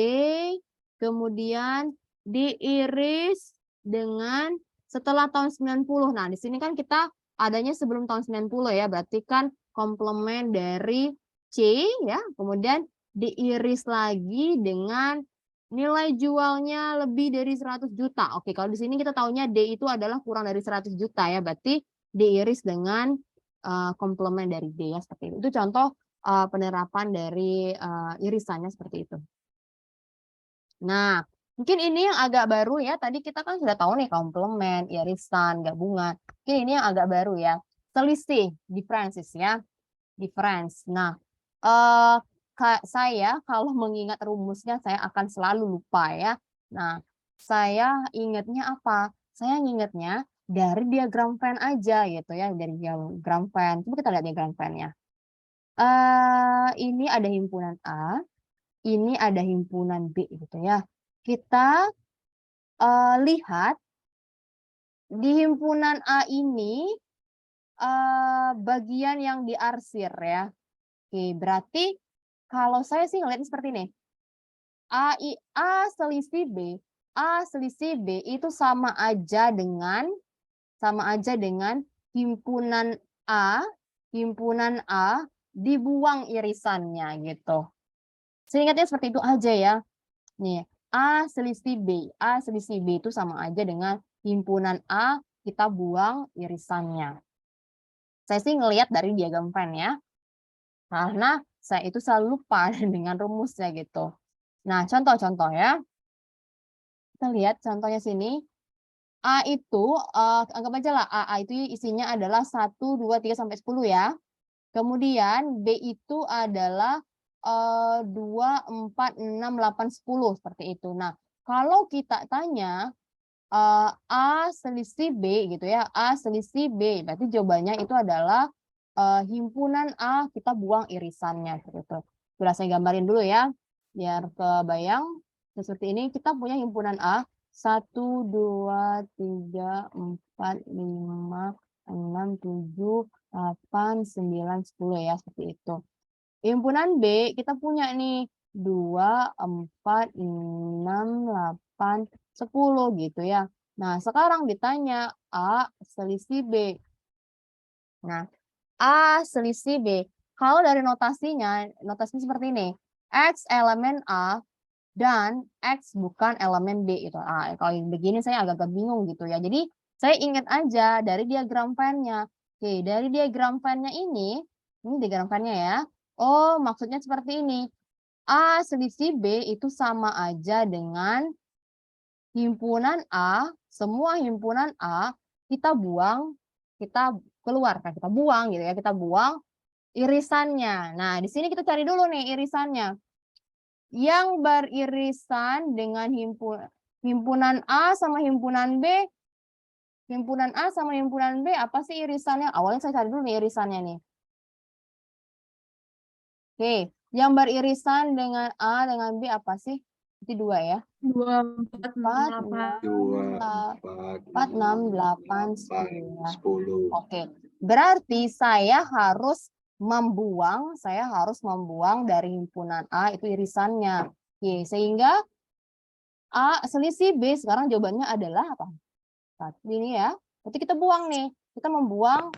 kemudian diiris dengan setelah tahun 90. Nah, di sini kan kita adanya sebelum tahun 90 ya, berarti kan komplement dari C ya, kemudian diiris lagi dengan nilai jualnya lebih dari 100 juta. Oke, kalau di sini kita tahunya D itu adalah kurang dari 100 juta ya, berarti diiris dengan komplement dari D ya, seperti itu. Itu contoh penerapan dari irisannya seperti itu. Nah, mungkin ini yang agak baru ya. Tadi kita kan sudah tahu nih komplement, irisan, gabungan. Mungkin ini yang agak baru ya. Selisih, differences ya. Difference. Nah, saya kalau mengingat rumusnya saya akan selalu lupa ya. Nah, saya ingatnya apa? Saya ingatnya dari diagram Venn aja gitu ya, dari diagram Venn. Coba kita lihat diagram Venn-nya. Ini ada himpunan A, ini ada himpunan B gitu ya. Kita lihat di himpunan A ini bagian yang diarsir ya. Oke, berarti kalau saya sih ngeliat seperti ini. A selisih B itu sama aja dengan himpunan A dibuang irisannya gitu. Seingatnya seperti itu aja ya. Nih, A selisih B itu sama aja dengan himpunan A kita buang irisannya. Saya sih ngelihat dari diagram Venn ya. Karena saya itu selalu lupa dengan rumusnya gitu. Nah, contoh-contoh ya. Kita lihat contohnya sini. A itu, anggap aja lah A itu isinya adalah 1, 2, 3, sampai 10 ya. Kemudian B itu adalah 2, 4, 6, 8, 10 seperti itu. Nah, kalau kita tanya A selisih B gitu ya, A selisih B, berarti jawabannya itu adalah himpunan A kita buang irisannya gitu. Sudah saya gambarin dulu ya, biar kebayang. Seperti ini kita punya himpunan A 1, 2, 3, 4, 5, 6, 7, 8, 9, 10 ya, seperti itu. Himpunan B kita punya nih 2, 4, 6, 8, 10 gitu ya. Nah, sekarang ditanya A selisih B. Nah, A selisih B. Kalau dari notasinya seperti ini. X elemen A dan X bukan elemen B itu. Kalau begini saya agak bingung gitu ya. Jadi saya ingat aja dari diagram Venn-nya. Oke, dari diagram Venn-nya ini diagram Venn-nya ya. Oh, maksudnya seperti ini. A selisih B itu sama aja dengan himpunan A, semua himpunan A kita buang, kita keluarkan, kita buang gitu ya, kita buang irisannya. Nah, di sini kita cari dulu nih irisannya. Yang beririsan dengan himpunan A sama himpunan B, himpunan A sama himpunan B, apa sih irisannya? Awalnya saya cari dulu nih irisannya nih. Oke, yang beririsan dengan A dengan B apa sih? Itu 2 ya. 2, 4, 6, 8, 10. Oke, berarti saya harus membuang dari himpunan A itu irisannya. Oke, sehingga A selisih B sekarang jawabannya adalah apa? Ini ya. Berarti kita buang nih. Kita membuang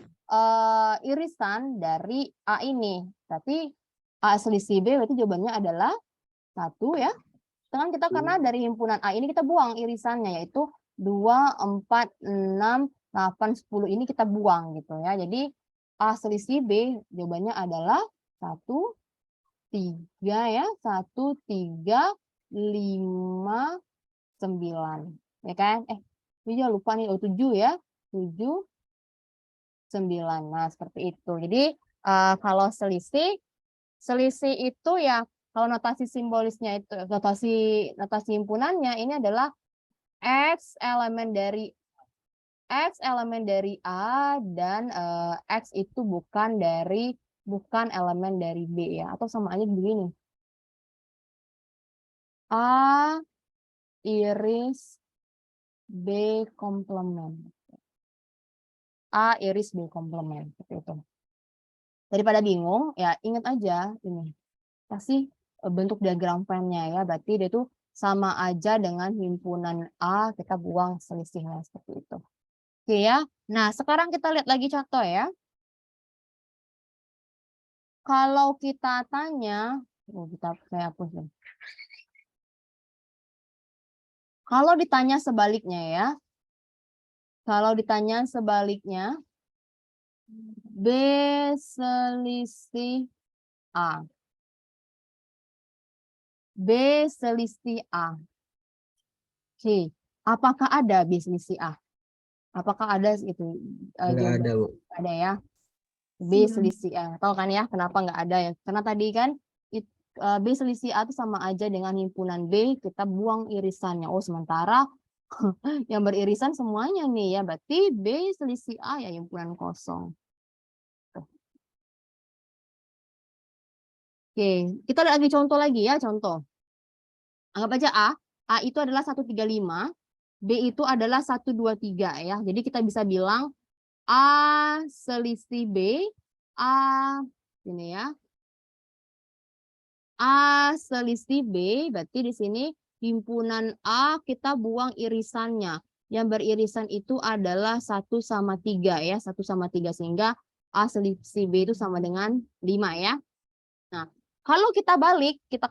irisan dari A ini. Berarti A selisih B berarti jawabannya adalah 1 ya. Dengan kita karena dari himpunan A ini kita buang irisannya yaitu 2, 4, 6, 8, 10 ini kita buang gitu ya. Jadi A selisih B jawabannya adalah 1, 3 ya. 1, 3, 5, 9. Ya kan? Ya lupa nih, 7 ya. 7, 9. Nah, seperti itu. Jadi kalau selisih itu ya kalau notasi simbolisnya itu notasi himpunannya ini adalah X elemen dari A dan X itu bukan elemen dari B ya, atau sama aja begini. A iris B komplement. A iris B komplement seperti itu. Daripada bingung ya ingat aja ini pasti bentuk diagram Venn-nya ya, berarti dia tuh sama aja dengan himpunan A, kita buang selisihnya seperti itu. Oke ya. Nah, sekarang kita lihat lagi contoh ya. Kalau kita tanya, saya hapus ya. Kalau ditanya sebaliknya ya. Kalau ditanya sebaliknya, B selisih A. B selisih A. Oke, apakah ada B selisih A? Apakah ada itu? Nggak ada, Bu. Ada ya. B selisih A. Tahu kan ya kenapa nggak ada ya? Karena tadi kan B selisih A itu sama aja dengan himpunan B, kita buang irisannya. Oh, sementara yang beririsan semuanya nih ya, berarti B selisih A ya himpunan kosong. Oke, kita lihat lagi contoh lagi ya, contoh. Anggap aja A itu adalah 135, B itu adalah 123 ya. Jadi kita bisa bilang A selisih B, A ini ya. A selisih B, berarti di sini himpunan A kita buang irisannya. Yang beririsan itu adalah 1/3 ya, 1/3 sehingga A selisih B itu sama dengan 5 ya. Nah, kalau kita balik ya,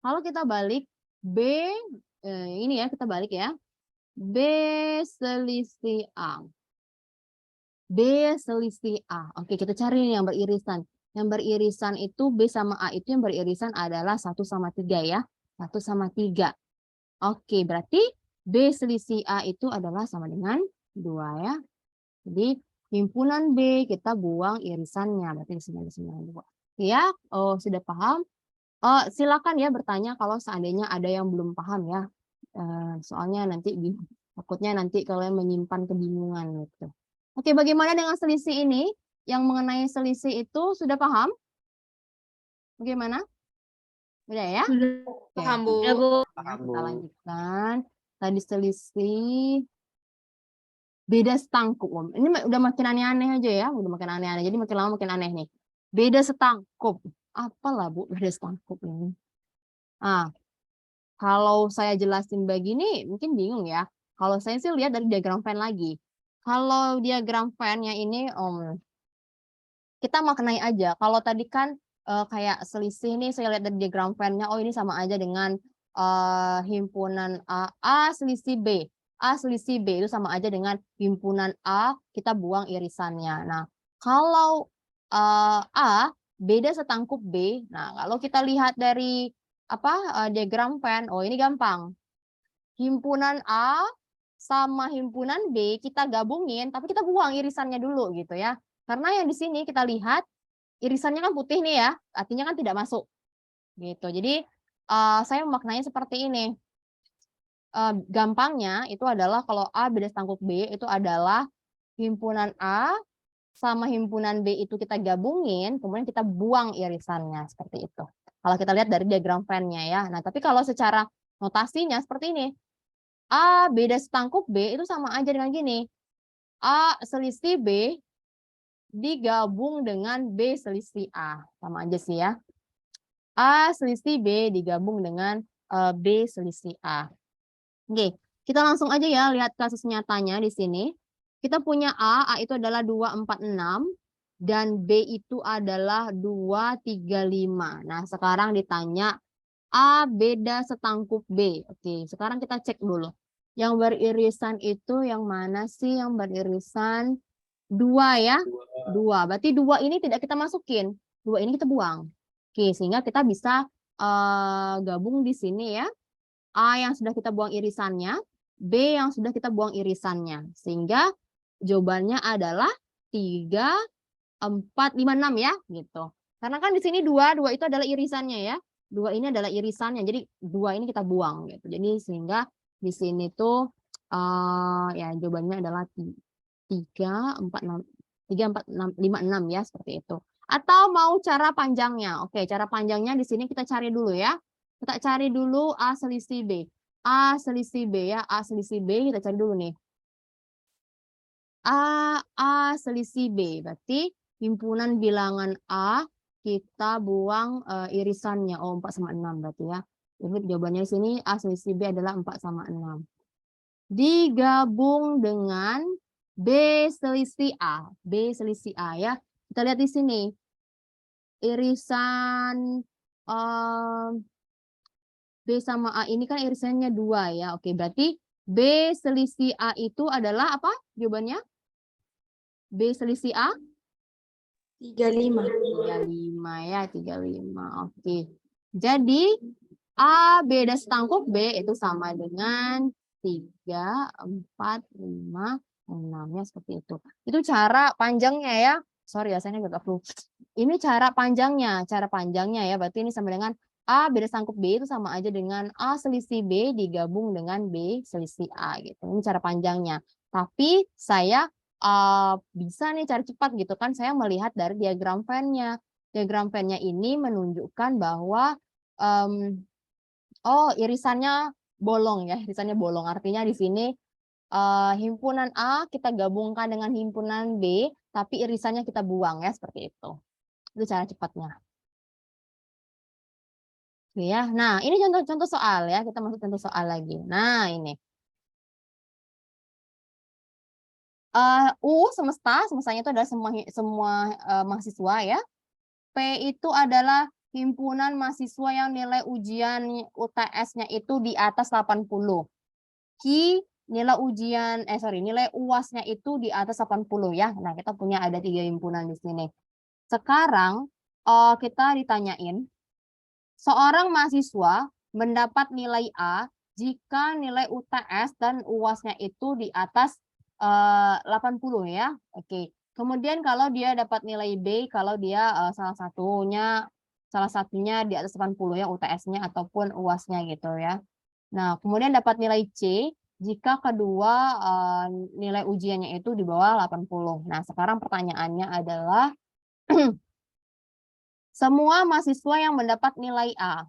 kalau kita balik B ini ya, kita balik ya. B selisih A. B selisih A. Oke, kita cari yang beririsan. Yang beririsan itu B sama A itu yang beririsan adalah 1/3 ya. 1/3. Oke, berarti B selisih A itu adalah sama dengan 2 ya. Jadi himpunan B kita buang irisannya. Berarti di sini 2. Ya, oh sudah paham? Silakan ya bertanya kalau seandainya ada yang belum paham ya. Soalnya nanti takutnya nanti kalian menyimpan kebingungan gitu. Oke, bagaimana dengan selisih ini? Yang mengenai selisih itu sudah paham? Bagaimana? Udah ya? Paham, Bu. Ya, kita lanjutkan. Tadi selisih beda setangkup. Ini udah makin aneh-aneh aja ya. Udah makin aneh-aneh. Jadi makin lama makin aneh nih. Beda setangkup. Apalah Bu beda setangkup ini? Kalau saya jelasin begini mungkin bingung ya. Kalau saya sih lihat dari diagram Venn lagi. Kalau diagram Venn-nya ini kita maknai aja. Kalau tadi kan kayak selisih nih saya lihat dari diagram Venn-nya, oh ini sama aja dengan himpunan A selisih B. A selisih B itu sama aja dengan himpunan A, kita buang irisannya. Nah, kalau A beda setangkup B. Nah, kalau kita lihat dari diagram Venn, oh ini gampang. Himpunan A sama himpunan B kita gabungin, tapi kita buang irisannya dulu gitu ya. Karena yang di sini kita lihat irisannya kan putih nih ya, artinya kan tidak masuk. Gitu. Jadi saya memaknainya seperti ini. Gampangnya itu adalah kalau A beda setangkup B itu adalah himpunan A sama himpunan B itu kita gabungin, kemudian kita buang irisannya seperti itu. Kalau kita lihat dari diagram Venn-nya ya. Nah, tapi kalau secara notasinya seperti ini. A beda setangkup B itu sama aja dengan gini. A selisih B digabung dengan B selisih A. Sama aja sih ya. A selisih B digabung dengan B selisih A. Oke, kita langsung aja ya lihat kasus nyatanya di sini. Kita punya A itu adalah 246 dan B itu adalah 235. Nah, sekarang ditanya A beda setangkup B. Oke, sekarang kita cek dulu. Yang beririsan itu yang mana sih yang beririsan? 2 ya? 2. Berarti 2 ini tidak kita masukin. 2 ini kita buang. Oke, sehingga kita bisa gabung di sini ya. A yang sudah kita buang irisannya, B yang sudah kita buang irisannya. Sehingga jawabannya adalah 3, 4, 5, 6 ya, gitu. Karena kan di sini 2 itu adalah irisannya ya. 2 ini adalah irisannya. Jadi 2 ini kita buang gitu. Jadi sehingga di sini tuh ya jawabannya adalah 3, 4, 6, 5, 6 ya, seperti itu. Atau mau cara panjangnya. Oke, cara panjangnya di sini kita cari dulu ya. Kita cari dulu A selisih B. A selisih B ya, A selisih B kita cari dulu nih. A selisih B, berarti himpunan bilangan A kita buang irisannya. Oh, 4/6 berarti ya. Jadi jawabannya di sini A selisih B adalah 4 sama 6. Digabung dengan B selisih A. B selisih A ya. Kita lihat di sini. Irisan B sama A ini kan irisannya 2 ya. Oke, berarti B selisih A itu adalah apa jawabannya? B selisih A? 35. 35 ya, 35. Oke. Jadi A beda setangkup B itu sama dengan 3, 4, 5, 6 ya seperti itu. Itu cara panjangnya ya. Sorry ya, saya nggak perlu. Ini cara panjangnya ya. Berarti ini sama dengan A beda setangkup B itu sama aja dengan A selisih B digabung dengan B selisih A gitu. Ini cara panjangnya. Tapi saya bisa nih cari cepat gitu kan. Saya melihat dari diagram Venn-nya. Diagram Venn-nya ini menunjukkan bahwa irisannya bolong ya, irisannya bolong. Artinya di sini himpunan A kita gabungkan dengan himpunan B, tapi irisannya kita buang ya, seperti itu. Itu cara cepatnya. Oke ya. Nah, ini contoh-contoh soal ya. Kita masuk contoh soal lagi. Nah, ini. Semestanya itu adalah semua mahasiswa ya. P itu adalah himpunan mahasiswa yang nilai ujian UTS-nya itu di atas 80. Q nilai UAS-nya itu di atas 80 ya. Nah, kita punya ada 3 himpunan di sini. Sekarang kita ditanyain seorang mahasiswa mendapat nilai A jika nilai UTS dan UAS-nya itu di atas 80 ya. Oke. Kemudian kalau dia dapat nilai B kalau dia salah satunya di atas 80 ya UTS-nya ataupun UAS-nya gitu ya. Nah, kemudian dapat nilai C jika kedua nilai ujiannya itu di bawah 80. Nah, sekarang pertanyaannya adalah semua mahasiswa yang mendapat nilai A.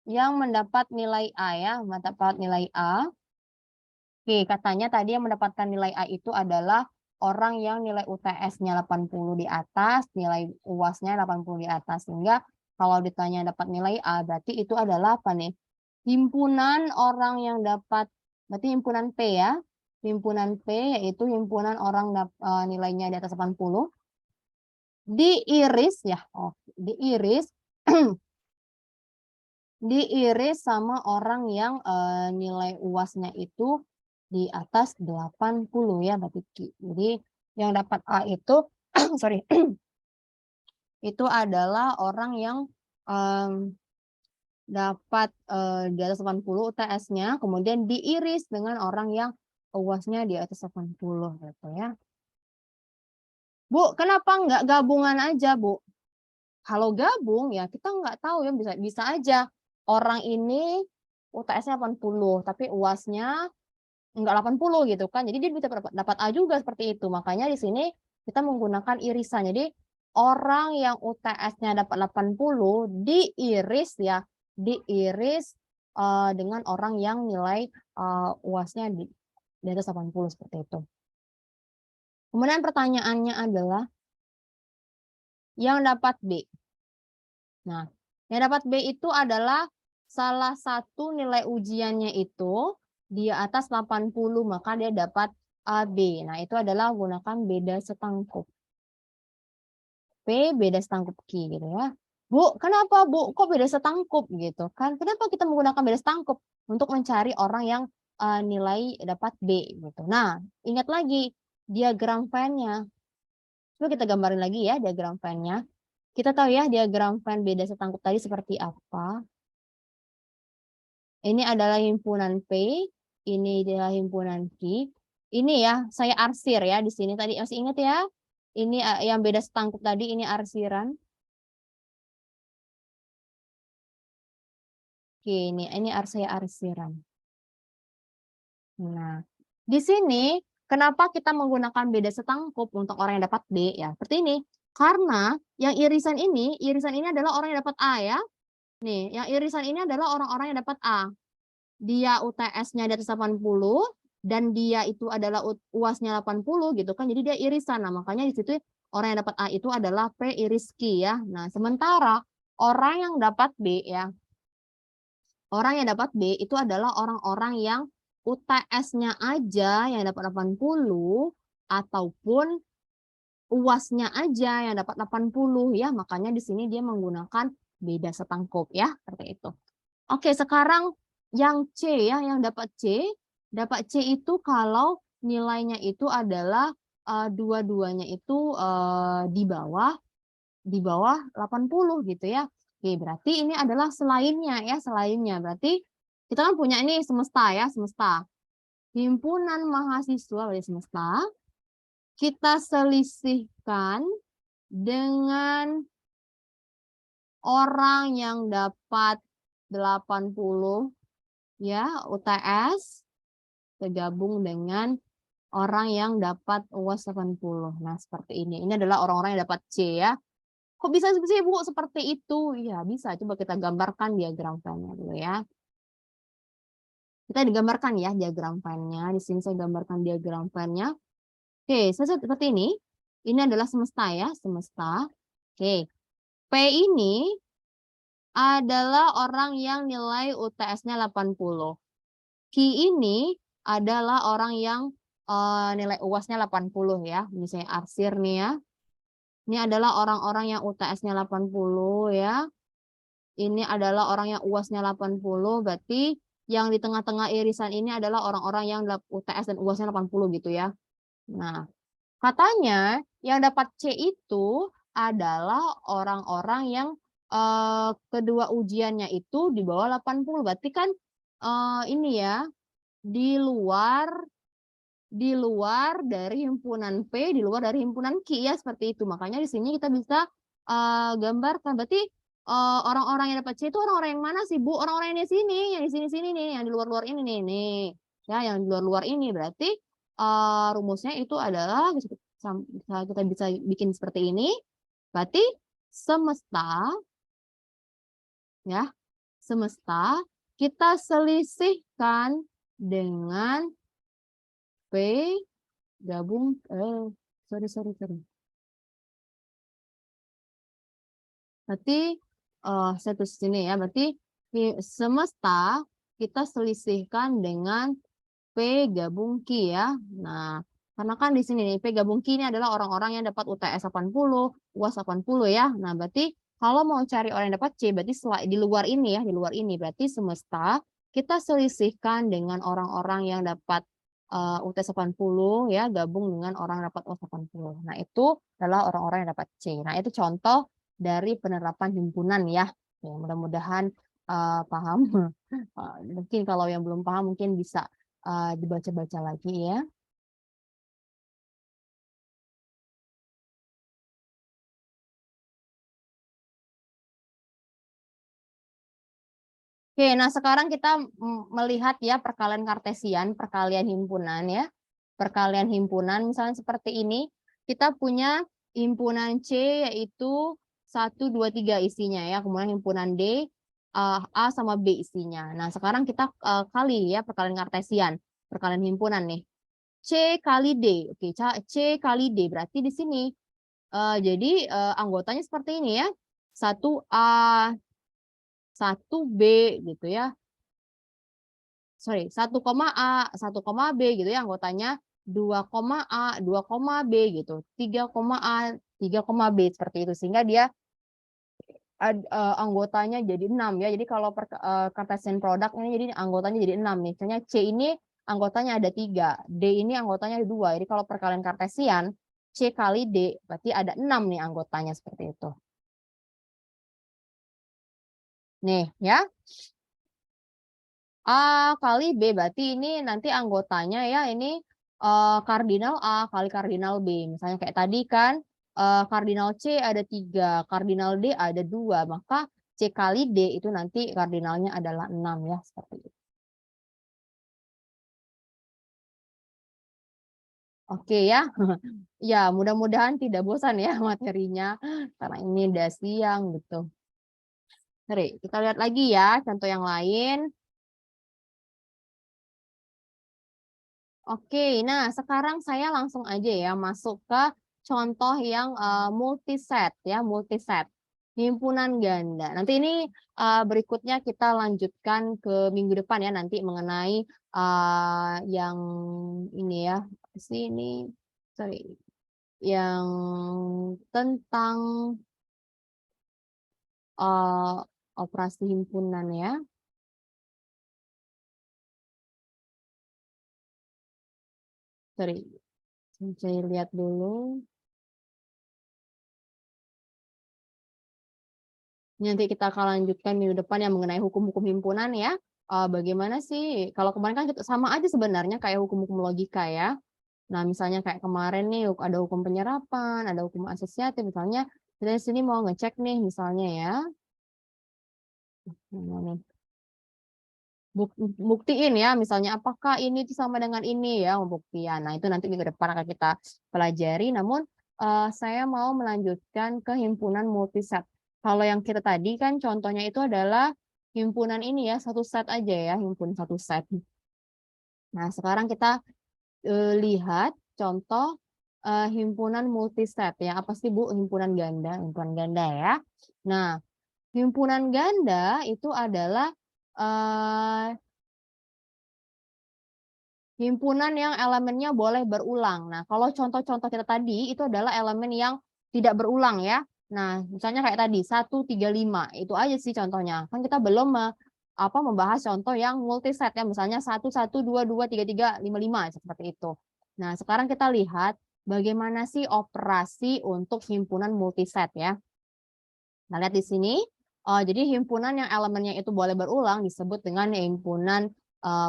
Yang mendapat nilai A ya, mendapat nilai A. Oke, katanya tadi yang mendapatkan nilai A itu adalah orang yang nilai UTS-nya 80 di atas, nilai UAS-nya 80 di atas. Sehingga kalau ditanya dapat nilai A, berarti itu adalah apa nih? Himpunan orang yang dapat, berarti himpunan P ya. Himpunan P yaitu himpunan orang nilainya di atas 80. Diiris ya, diiris diiris sama orang yang nilai UAS-nya itu di atas 80 ya berarti. Jadi yang dapat A itu sorry itu adalah orang yang dapat di atas 80 UTS-nya kemudian diiris dengan orang yang UAS-nya di atas 80 gitu ya. Bu, kenapa nggak gabungan aja, Bu? Kalau gabung ya kita nggak tahu ya, bisa aja orang ini UTS-nya 80 tapi UAS-nya enggak 80 gitu kan. Jadi dia bisa dapat A juga seperti itu. Makanya di sini kita menggunakan irisan. Jadi orang yang UTS-nya dapat 80 diiris ya, diiris dengan orang yang nilai UAS-nya di atas 80 seperti itu. Kemudian pertanyaannya adalah yang dapat B. Nah, yang dapat B itu adalah salah satu nilai ujiannya itu di atas 80, maka dia dapat AB. Nah, itu adalah gunakan beda setangkup. P beda setangkup Q gitu ya. Bu, kenapa Bu? Kok beda setangkup gitu kan? Kenapa kita menggunakan beda setangkup? Untuk mencari orang yang nilai dapat B gitu. Nah, ingat lagi diagram Venn-nya. Coba kita gambarin lagi ya diagram Venn-nya. Kita tahu ya diagram Venn beda setangkup tadi seperti apa. Ini adalah himpunan P, ini adalah himpunan Q. Ini ya, saya arsir ya di sini tadi masih ingat ya? Ini yang beda setangkup tadi ini arsiran. Oke, ini saya arsiran. Nah, di sini kenapa kita menggunakan beda setangkup untuk orang yang dapat B ya? Seperti ini. Karena yang irisan ini adalah orang yang dapat A ya. Nih, yang irisan ini adalah orang-orang yang dapat A. Dia UTS-nya di atas 80 dan dia itu adalah UAS-nya 80 gitu kan. Jadi dia irisan. Nah, makanya di situ orang yang dapat A itu adalah P iris Q ya. Nah, sementara orang yang dapat B ya. Orang yang dapat B itu adalah orang-orang yang UTS-nya aja yang dapat 80 ataupun UAS-nya aja yang dapat 80 ya. Makanya di sini dia menggunakan beda setangkup ya, seperti itu. Oke, sekarang yang C ya, yang dapat C itu kalau nilainya itu adalah dua-duanya itu di bawah 80 gitu ya. Oke, berarti ini adalah selainnya ya, selainnya. Berarti kita kan punya ini semesta ya, semesta. Himpunan mahasiswa dari semesta kita selisihkan dengan orang yang dapat 80 ya UTS tergabung dengan orang yang dapat UAS 80. Nah, seperti ini. Ini adalah orang-orang yang dapat C ya. Kok bisa sih Bu seperti itu? Ya, bisa. Coba kita gambarkan diagram file-nya dulu ya. Kita digambarkan ya diagram file-nya. Di sini saya gambarkan diagram file-nya. Oke, seperti ini. Ini adalah semesta ya, semesta. Oke. P ini adalah orang yang nilai UTS-nya 80. Q ini adalah orang yang nilai UAS-nya 80 ya. Misalnya arsir nih ya. Ini adalah orang-orang yang UTS-nya 80 ya. Ini adalah orang yang UAS-nya 80. Berarti yang di tengah-tengah irisan ini adalah orang-orang yang UTS dan UAS-nya 80 gitu ya. Nah, katanya yang dapat C itu adalah orang-orang yang kedua ujiannya itu di bawah 80. Berarti kan ini ya, di luar dari himpunan P, di luar dari himpunan Q ya, seperti itu. Makanya di sini kita bisa gambarkan. Berarti orang-orang yang dapat C itu orang-orang yang mana sih, Bu? Orang-orang yang di sini, yang di sini-sini nih, yang di luar-luar ini nih. Ya, yang di luar-luar ini berarti rumusnya itu adalah kita bisa bikin seperti ini. Berarti semesta ya, semesta kita selisihkan dengan P gabung sorry. Berarti saya tulis sini ya, berarti semesta kita selisihkan dengan P gabung Q ya. Nah, karena kan di sini nih P gabung Q ini adalah orang-orang yang dapat UTS 80, UAS 80 ya. Nah, berarti kalau mau cari orang yang dapat C berarti di luar ini ya, di luar ini berarti semesta kita selisihkan dengan orang-orang yang dapat UTS 80 ya, gabung dengan orang yang dapat UAS 80. Nah, itu adalah orang-orang yang dapat C. Nah, itu contoh dari penerapan himpunan ya. Ya, mudah-mudahan paham. Mungkin kalau yang belum paham mungkin bisa dibaca-baca lagi ya. Oke, nah sekarang kita melihat ya perkalian kartesian, perkalian himpunan ya. Perkalian himpunan misalnya seperti ini, kita punya himpunan C yaitu 1, 2, 3 isinya ya. Kemudian himpunan D, A sama B isinya. Nah sekarang kita kali ya perkalian kartesian, perkalian himpunan nih. C kali D, oke, C kali D berarti di sini. Jadi anggotanya seperti ini ya. 1A, 1B gitu ya. Sorry, 1,A, 1,B gitu ya anggotanya, 2,A, 2,B gitu, 3,A, 3,B seperti itu sehingga dia anggotanya jadi 6 ya. Jadi kalau Cartesian product ini jadi anggotanya jadi 6 nih. Misalnya C ini anggotanya ada 3, D ini anggotanya ada 2. Jadi kalau perkalian Cartesian C kali D berarti ada 6 nih anggotanya seperti itu. Nih ya. A kali B berarti ini nanti anggotanya ya ini kardinal A kali kardinal B. Misalnya kayak tadi kan kardinal C ada 3, kardinal D ada 2, maka C kali D itu nanti kardinalnya adalah 6 ya seperti itu. Oke ya. Ya, mudah-mudahan tidak bosan ya materinya karena ini udah siang gitu. Mari kita lihat lagi ya contoh yang lain. Oke, nah sekarang saya langsung aja ya masuk ke contoh yang multiset ya, multiset. himpunan ganda. Nanti ini berikutnya kita lanjutkan ke minggu depan ya, nanti mengenai yang ini ya, sini, sorry, yang tentang operasi himpunan ya. Sorry, saya lihat dulu. Nanti kita akan lanjutkan minggu depan yang mengenai hukum-hukum himpunan ya. Bagaimana sih, kalau kemarin kan sama aja sebenarnya kayak hukum-hukum logika ya. Nah, misalnya kayak kemarin nih ada hukum penyerapan, ada hukum asosiatif, misalnya kita di sini mau ngecek nih misalnya ya. Mana nih? Buktiin ya, misalnya apakah ini sama dengan ini ya, pembuktian. Nah, itu nanti minggu depan akan kita pelajari. Namun, saya mau melanjutkan ke himpunan multiset. Kalau yang kita tadi kan contohnya itu adalah himpunan ini ya, satu set aja ya, himpunan satu set. Nah, sekarang kita lihat contoh himpunan multiset ya. Apa sih Bu himpunan ganda? Himpunan ganda ya. Nah, himpunan ganda itu adalah himpunan yang elemennya boleh berulang. Nah, kalau contoh-contoh kita tadi itu adalah elemen yang tidak berulang ya. Nah, misalnya kayak tadi 1, 3, 5. Itu aja sih contohnya. Kan kita belum membahas contoh yang multiset ya, misalnya 1, 1, 2, 2, 3, 3, 5, 5 seperti itu. Nah, sekarang kita lihat bagaimana sih operasi untuk himpunan multiset ya. Nah, lihat di sini. Jadi himpunan yang elemennya itu boleh berulang disebut dengan himpunan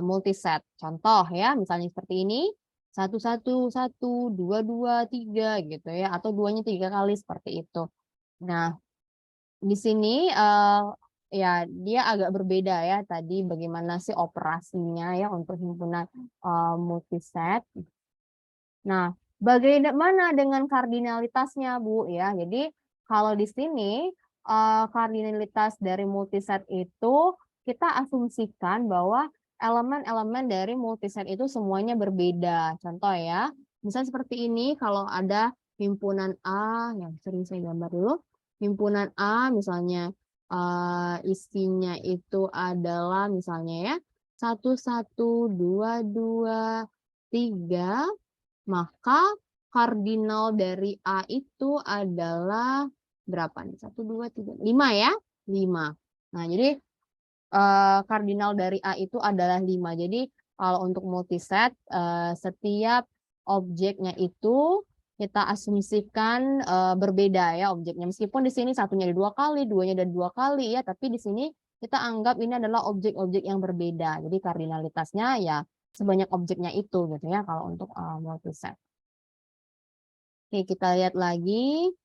multiset. Contoh ya, misalnya seperti ini, 1, 1, 1, 2, 2, 3 gitu ya, atau 2-nya 3 kali seperti itu. Nah, di sini ya dia agak berbeda ya tadi bagaimana sih operasinya ya untuk himpunan multiset. Nah, bagaimana dengan kardinalitasnya Bu ya? Jadi kalau di sini kardinalitas dari multiset itu kita asumsikan bahwa elemen-elemen dari multiset itu semuanya berbeda. Contoh ya, misalnya seperti ini kalau ada himpunan A, yang sering saya gambar dulu, himpunan A misalnya isinya itu adalah misalnya ya 1, 1, 2, 2, 3, maka kardinal dari A itu adalah berapa nih? 1, 2, 3, 5 ya? 5. Nah, jadi kardinal dari A itu adalah 5. Jadi kalau untuk multiset, setiap objeknya itu kita asumsikan berbeda ya objeknya. Meskipun di sini satunya ada 2 kali, duanya ada 2 kali ya, tapi di sini kita anggap ini adalah objek-objek yang berbeda. Jadi kardinalitasnya ya sebanyak objeknya itu gitu ya kalau untuk multiset. Oke, kita lihat lagi.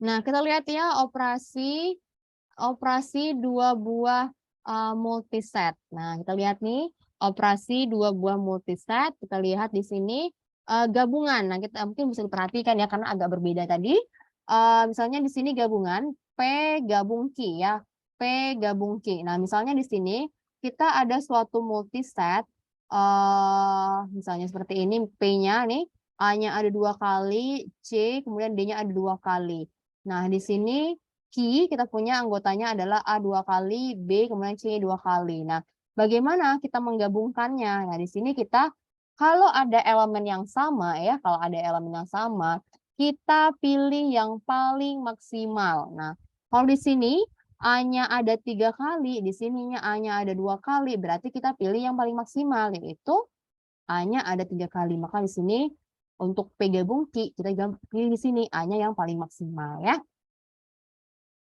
Nah, kita lihat ya operasi dua buah multiset. Nah, kita lihat nih operasi dua buah multiset. Kita lihat di sini gabungan. Nah, kita mungkin bisa diperhatikan ya karena agak berbeda tadi. Misalnya di sini gabungan P gabung Q ya. P gabung Q. Nah, misalnya di sini kita ada suatu multiset. Misalnya seperti ini P-nya nih. A-nya ada 2 kali, C kemudian D-nya ada 2 kali. Nah, di sini Q kita punya anggotanya adalah A 2 kali, B kemudian C 2 kali. Nah, bagaimana kita menggabungkannya? Nah, di sini kita kalau ada elemen yang sama ya, kalau ada elemen yang sama, kita pilih yang paling maksimal. Nah, kalau di sini A-nya ada 3 kali, di sininya A-nya ada 2 kali, berarti kita pilih yang paling maksimal, yaitu A-nya ada 3 kali. Maka di sini untuk P gabung Q, kita pilih di sini A-nya yang paling maksimal ya.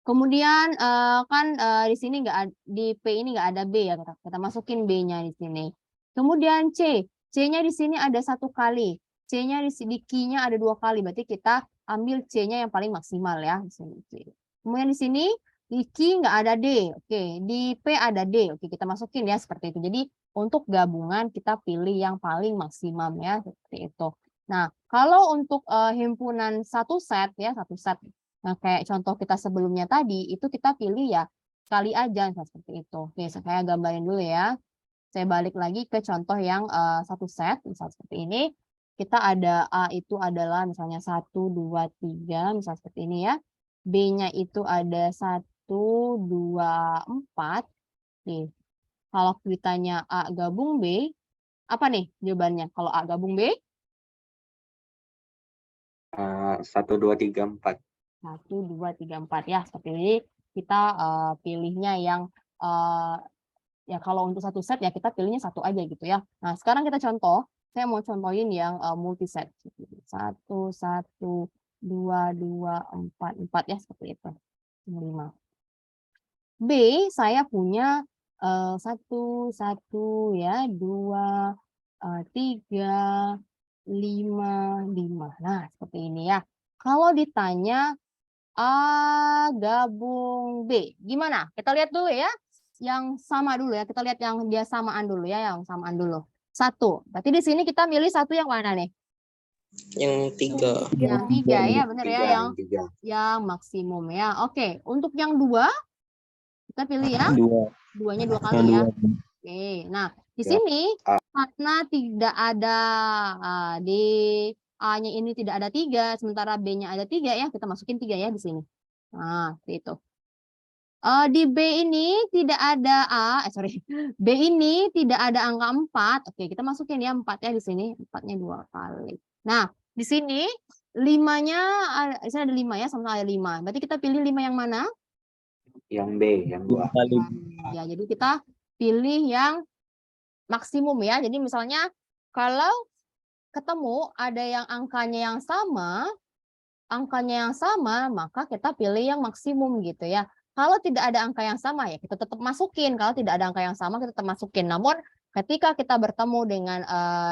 Kemudian kan di sini di P ini nggak ada B ya, kita masukin B-nya di sini. Kemudian C-nya di sini ada 1 kali, C-nya di Q-nya ada 2 kali, berarti kita ambil C-nya yang paling maksimal ya di sini. Kemudian di sini di Q nggak ada D, oke, di P ada D, oke kita masukin ya seperti itu. Jadi untuk gabungan kita pilih yang paling maksimum ya seperti itu. Nah, kalau untuk himpunan satu set ya, satu set. Nah, kayak contoh kita sebelumnya tadi, itu kita pilih ya sekali aja seperti itu. Oke, saya gambarin dulu ya. Saya balik lagi ke contoh yang satu set, misalnya seperti ini. kita ada A itu adalah misalnya 1, 2, 3, misalnya seperti ini ya. B-nya itu ada 1, 2, 4. Nih, kalau ditanya A gabung B, apa nih jawabannya? Kalau A gabung B? 1, 2, 3, 4. 1, 2, 3, 4 ya. Seperti ini kita pilihnya yang ya kalau untuk satu set ya kita pilihnya satu aja gitu ya. Nah sekarang kita contoh, saya mau contohin yang multiset. 1, 1, 2, 2, 4, 4 ya seperti itu. 5. B saya punya 1, 1 ya, 2, 3, 5, 5. Nah seperti ini ya. Kalau ditanya A gabung B, gimana? Kita lihat dulu ya. Yang sama dulu ya. Kita lihat yang dia samaan dulu ya, yang samaan dulu. 1. Berarti di sini kita milih 1 yang mana nih? Yang 3. Yang 3 ya, benar ya, yang 3. yang maksimum ya. Oke, untuk yang 2 kita pilih yang 2-nya 2 kali ya. Oke. Nah, di Ya. sini karena tidak ada di A-nya ini tidak ada 3, sementara B-nya ada 3 ya, kita masukin 3 ya di sini. Nah, seperti itu. Di B ini tidak ada B ini tidak ada angka 4. Oke, kita masukin ya 4 ya di sini. 4-nya 2 kali. Nah, di sini 5-nya di sini ada 5 ya, sama ada 5. Berarti kita pilih 5 yang mana? Yang B, yang 2. Ya, jadi kita pilih yang maksimum ya. Jadi misalnya kalau ketemu ada yang angkanya yang sama, maka kita pilih yang maksimum gitu ya. Kalau tidak ada angka yang sama ya kita tetap masukin. Kalau tidak ada angka yang sama kita tetap masukin. Namun ketika kita bertemu dengan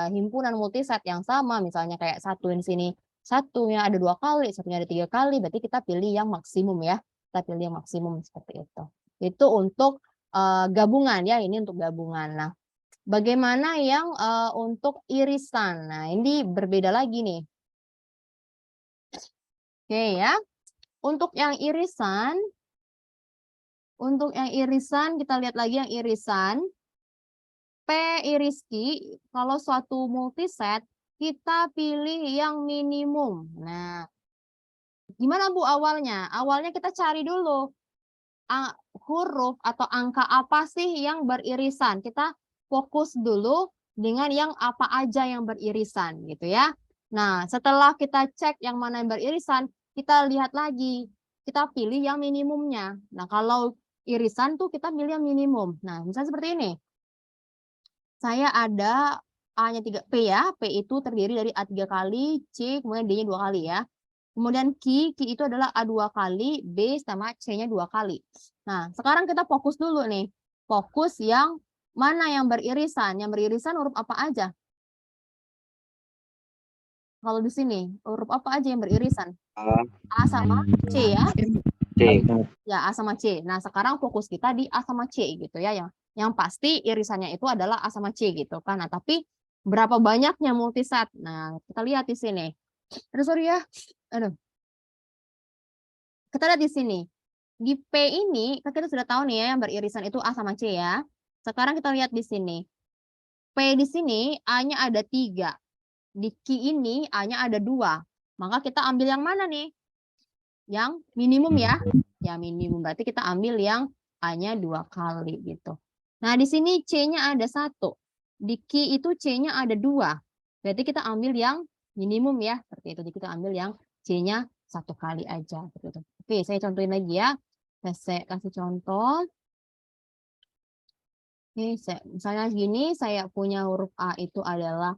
himpunan multiset yang sama, misalnya kayak 1 di sini, 1-nya ada 2 kali, 1-nya ada 3 kali, berarti kita pilih yang maksimum ya. Kita pilih yang maksimum seperti itu. Itu untuk gabungan ya, ini untuk gabungan. Nah, bagaimana yang untuk irisan? Nah, ini berbeda lagi nih. Oke ya. Untuk yang irisan kita lihat lagi yang irisan. P iris Q, kalau suatu multiset kita pilih yang minimum. Nah, gimana Bu awalnya? Awalnya kita cari dulu huruf atau angka apa sih yang beririsan. Kita fokus dulu dengan yang apa aja yang beririsan gitu ya. Nah, setelah kita cek yang mana yang beririsan, kita lihat lagi. Kita pilih yang minimumnya. Nah, kalau irisan tuh kita pilih yang minimum. Nah, misalnya seperti ini. Saya ada A-nya 3, P ya. P itu terdiri dari A 3 kali, C kemudian D-nya 2 kali ya. Kemudian Q itu adalah A 2 kali, B sama C-nya 2 kali. Nah, sekarang kita fokus dulu nih. Fokus yang mana yang beririsan. Yang beririsan huruf apa aja? Kalau di sini, huruf apa aja yang beririsan? A sama C ya. C. Ya, A sama C. Nah, sekarang fokus kita di A sama C gitu ya. Yang pasti irisannya itu adalah A sama C gitu kan. Nah, tapi berapa banyaknya multiset? Nah, kita lihat di sini. Aduh, sorry ya. Aduh. Kita lihat di sini. Di P ini, kan kita sudah tahu nih ya, yang beririsan itu A sama C ya. Sekarang kita lihat di sini. P di sini A-nya ada 3. Di Q ini A-nya ada 2. Maka kita ambil yang mana nih? Yang minimum ya. Ya minimum, berarti kita ambil yang A-nya 2 kali gitu. Nah, di sini C-nya ada 1. Di Q itu C-nya ada 2. Berarti kita ambil yang minimum ya. Seperti itu. Jadi kita ambil yang C-nya 1 kali aja. Seperti itu. Oke, saya contohin lagi ya. Saya kasih contoh. Oke, misalnya gini, saya punya huruf A itu adalah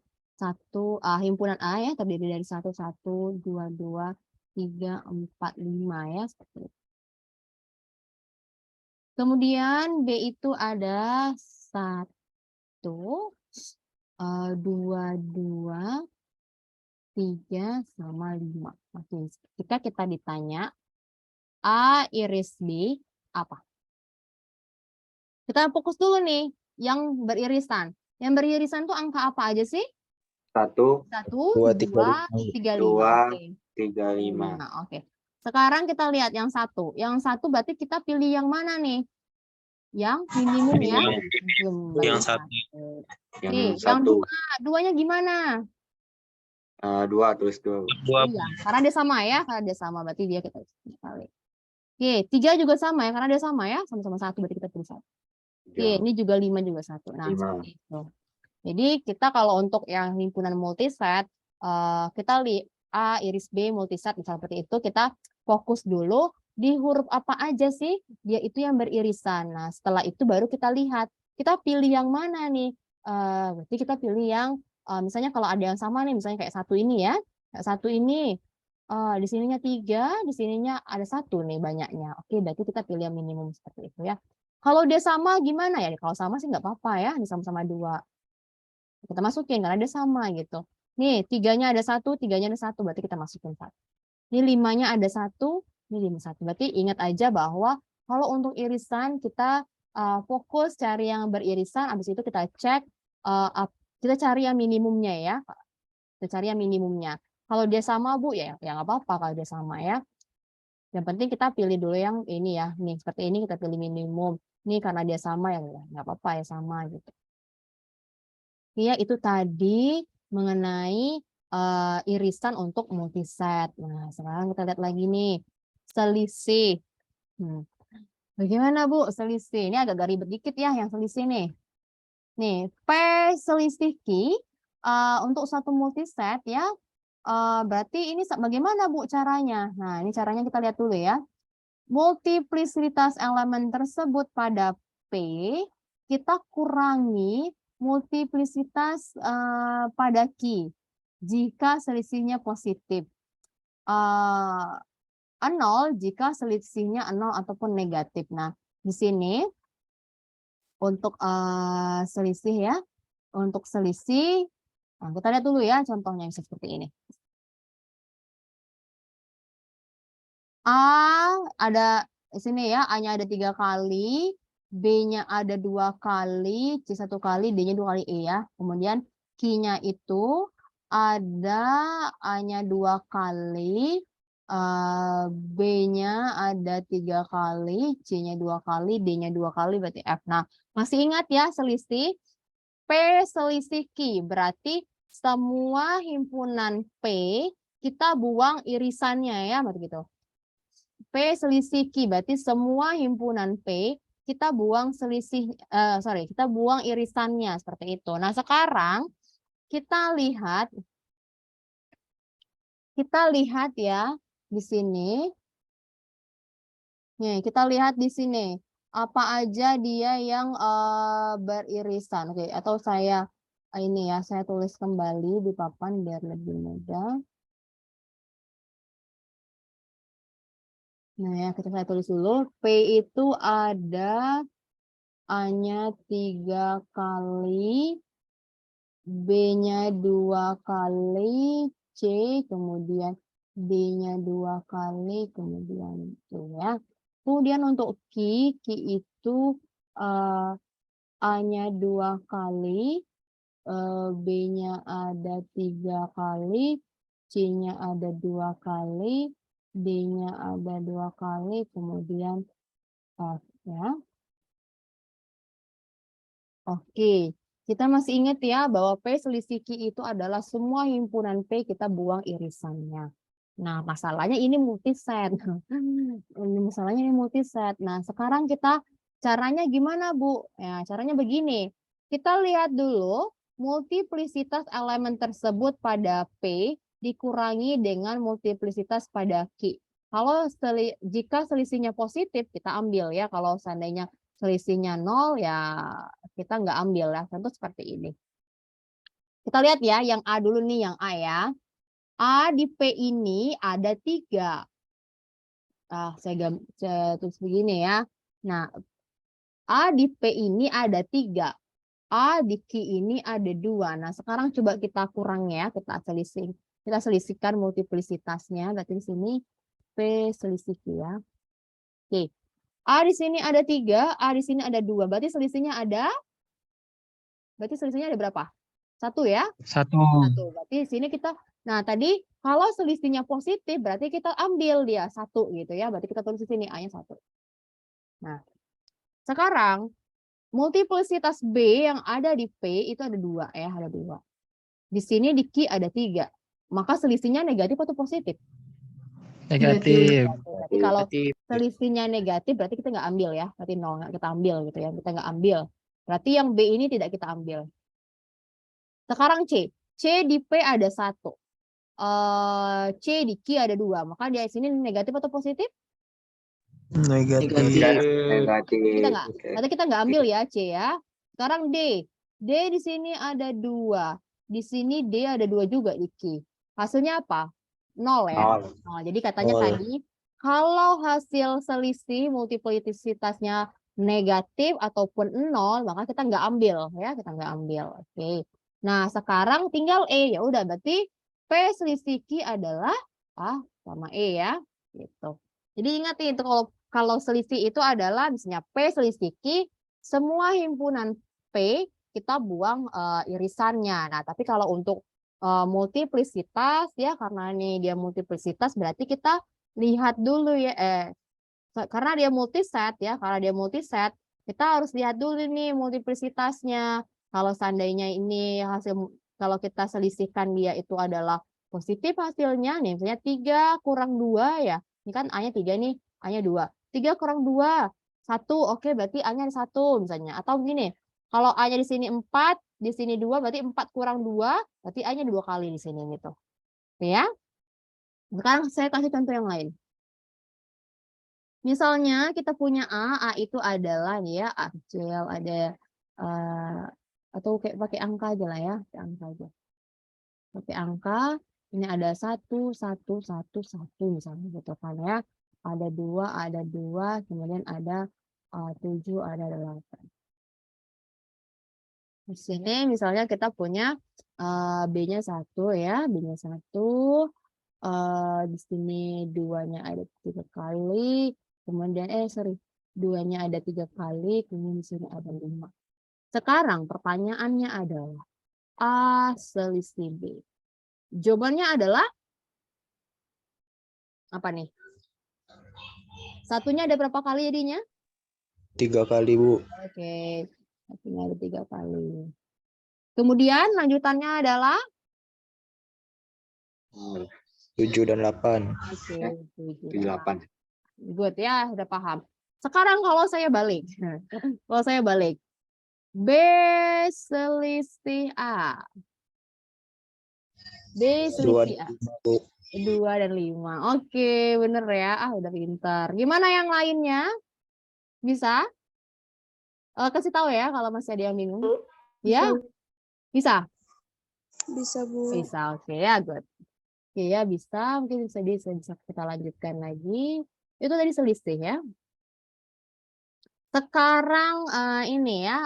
himpunan A ya, terdiri dari 1, 1, 2, 2, 3, 4, 5 ya. Seperti itu. Kemudian B itu ada 1, 2, 2, 3, sama 5. Oke, ketika kita ditanya A iris B apa? Kita fokus dulu nih yang beririsan. Yang beririsan tuh angka apa aja sih? 1, 2, 3, 5. 3, 5. Oke. Sekarang kita lihat yang 1. Yang 1 berarti kita pilih yang mana nih? Yang minimum ya. Yang 1. Oke, yang 2. 2-nya gimana? 2 tulis dulu. Iya, karena dia sama ya, karena dia sama berarti dia kita kali. Oke, 3 juga sama ya, karena dia sama ya, sama-sama 1 berarti kita tulis 1. Oke, ini juga 5 juga 1. Nah, 5. seperti itu. Jadi kita kalau untuk yang himpunan multiset, kita A iris B multiset misalnya seperti itu, kita fokus dulu di huruf apa aja sih dia itu yang beririsan. Nah, setelah itu baru kita lihat, kita pilih yang mana nih. Berarti kita pilih yang misalnya kalau ada yang sama nih, misalnya kayak 1 ini ya, kayak 1 ini. Di sininya 3, di sininya ada 1 nih banyaknya. Oke, berarti kita pilih yang minimum seperti itu ya. Kalau dia sama gimana ya? Kalau sama sih nggak apa-apa ya, ini sama-sama 2. Kita masukin karena dia sama gitu. Nih, 3-nya ada 1, 3-nya ada 1, berarti kita masukin 1. Ini 5-nya ada 1, ini 5 1. Berarti ingat aja bahwa kalau untuk irisan kita fokus cari yang beririsan, habis itu kita cek, kita cari yang minimumnya ya. Kita cari yang minimumnya. Kalau dia sama Bu ya nggak apa-apa kalau dia sama ya. Yang penting kita pilih dulu yang ini ya. Nih seperti ini kita pilih minimum. Nih karena dia sama ya nggak apa-apa ya sama gitu. Ya itu tadi mengenai irisan untuk multiset. Nah sekarang kita lihat lagi nih selisih. Bagaimana Bu selisih? Ini agak ribet dikit ya yang selisih nih. Nih P selisih Q untuk satu multiset ya. Berarti ini bagaimana Bu caranya? Nah, ini caranya kita lihat dulu ya. Multiplisitas elemen tersebut pada P, kita kurangi multiplisitas pada Q jika selisihnya positif. 0 jika selisihnya 0 ataupun negatif. Nah, di sini untuk selisih ya. Untuk selisih, nah, kita lihat dulu ya contohnya bisa seperti ini. A ada di sini ya, A-nya ada 3 kali, B-nya ada 2 kali, C 1 kali, D-nya 2 kali E ya. Kemudian Q-nya itu ada A-nya 2 kali, B-nya ada 3 kali, C-nya 2 kali, D-nya 2 kali, berarti F. Nah, masih ingat ya selisih? P selisih Q, berarti semua himpunan P kita buang irisannya ya, berarti gitu. P selisih Q, berarti semua himpunan P kita buang selisih, kita buang irisannya seperti itu. Nah sekarang kita lihat ya di sini. Nih kita lihat di sini apa aja dia yang beririsan. Oke, atau saya ini ya saya tulis kembali di papan biar lebih mudah. Nah ya, saya tulis dulu. P itu ada A-nya 3 kali, B-nya 2 kali, C, kemudian D-nya 2 kali, kemudian C ya. Kemudian untuk Q itu A-nya 2 kali, B-nya ada 3 kali, C-nya ada 2 kali, D-nya ada 2 kali, kemudian F ya. Oke, kita masih ingat ya bahwa P selisih Q itu adalah semua himpunan P kita buang irisannya. Nah, masalahnya ini multiset. Masalahnya ini multiset. Nah, sekarang kita caranya gimana, Bu? Ya, caranya begini. Kita lihat dulu multiplisitas elemen tersebut pada P dikurangi dengan multiplisitas pada Q. Kalau jika selisihnya positif, kita ambil ya. Kalau seandainya selisihnya 0, ya kita nggak ambil ya. Tentu seperti ini. Kita lihat ya, yang A dulu nih, yang A ya. A di P ini ada 3. Saya tulis begini ya. Nah, A di P ini ada 3. A di Q ini ada 2. Nah, sekarang coba kita kurang ya, kita selisihkan multiplisitasnya. Berarti di sini P selisih Q ya. Oke. A di sini ada 3, A di sini ada 2. Berarti selisihnya ada berapa? 1 ya? 1. Berarti di sini kita, nah tadi kalau selisihnya positif berarti kita ambil dia 1 gitu ya. Berarti kita tulis di sini A-nya 1. Nah, sekarang multiplisitas B yang ada di P itu ada 2 ya, ada 2. Di sini di Q ada 3. maka selisihnya negatif atau positif? Negatif. Berarti kalau selisihnya negatif berarti kita nggak ambil ya, berarti 0 nggak kita ambil gitu ya, kita nggak ambil. Berarti yang B ini tidak kita ambil. Sekarang C di P ada 1. C di Q ada 2, maka di sini negatif atau positif? Negatif. Berarti kita nggak ambil ya C ya. Sekarang D di sini ada 2, di sini D ada 2 juga di Q. Hasilnya apa? 0 ya. 0. Jadi katanya tadi kalau hasil selisih multiplisitasnya negatif ataupun 0, maka kita nggak ambil ya, kita nggak ambil. Oke. Nah, sekarang tinggal E. Ya udah, berarti P selisih Q adalah A sama E ya. Gitu. Jadi ingat itu kalau selisih itu adalah misalnya P selisih Q, semua himpunan P kita buang irisannya. Nah, tapi kalau untuk multiplisitas ya, karena ini dia multiplisitas berarti kita lihat dulu ya, karena dia multiset ya, kita harus lihat dulu nih multiplisitasnya. Kalau seandainya ini kalau kita selisihkan dia itu adalah positif hasilnya nih, misalnya 3 kurang 2 ya, ini kan A-nya 3 nih, A-nya 2, 3 kurang 2, 1, oke berarti A-nya 1 misalnya, atau begini, kalau A-nya di sini 4, di sini 2, berarti 4 kurang 2, berarti A-nya 2 kali di sini gitu. Oke ya. Sekarang saya kasih contoh yang lain. Misalnya kita punya A itu adalah nih ya, Acel ada atau kayak pakai angka aja lah ya, pakai angka aja. Pakai angka, ini ada 1, 1, 1, 1 misalnya gitu kan ya. Ada 2, kemudian ada 7, ada 8. Di sini misalnya kita punya B-nya 1 ya, B-nya 1. Di sini 2-nya ada 3 kali, kemudian 2-nya ada 3 kali, kemudian di sini ada 5. Sekarang pertanyaannya adalah A selisih B. Jawabannya adalah apa nih? Satunya ada berapa kali jadinya? 3 kali, Bu. Oke, satunya ada 3 kali. Kemudian lanjutannya adalah 7 dan 8. Oke, 7 7, dan 8. Good ya, udah paham. Sekarang kalau saya balik. B selisih A. B selisih A. 2 dan 5. Oke, bener ya. Udah pintar. Gimana yang lainnya? Bisa? Kasih tahu ya kalau masih ada yang bingung. Ya? Bisa? Bisa, Bu. Bisa, oke ya, good. Oke ya, bisa. Mungkin bisa kita lanjutkan lagi. Itu tadi selisih ya. Sekarang ini ya,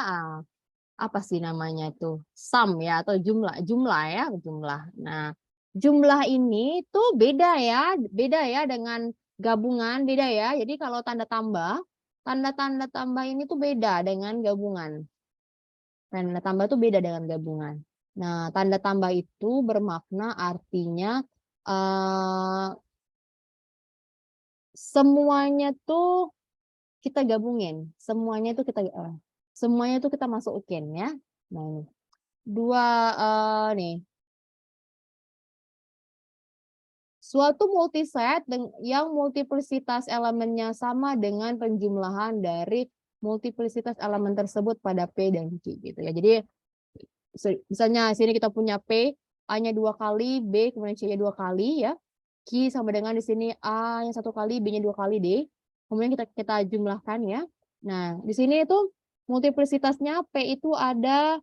apa sih namanya tuh? Sum ya, atau jumlah ya, jumlah. Nah, jumlah ini tuh beda ya dengan gabungan, beda ya. Jadi kalau tanda tambah ini tuh beda dengan gabungan. Tanda tambah tuh beda dengan gabungan. Nah, tanda tambah itu bermakna artinya semuanya tuh kita gabungin, semuanya tuh kita masukin ya. Nah, ini. Nih. Suatu multiset yang multiplisitas elemennya sama dengan penjumlahan dari multiplisitas elemen tersebut pada P dan Q gitu ya. Jadi misalnya sini kita punya P, A-nya 2 kali, B kemudian C-nya 2 kali ya. Q sama dengan di sini A-nya 1 kali, B-nya 2 kali, D. Kemudian kita jumlahkan ya. Nah, di sini itu multiplisitasnya P itu ada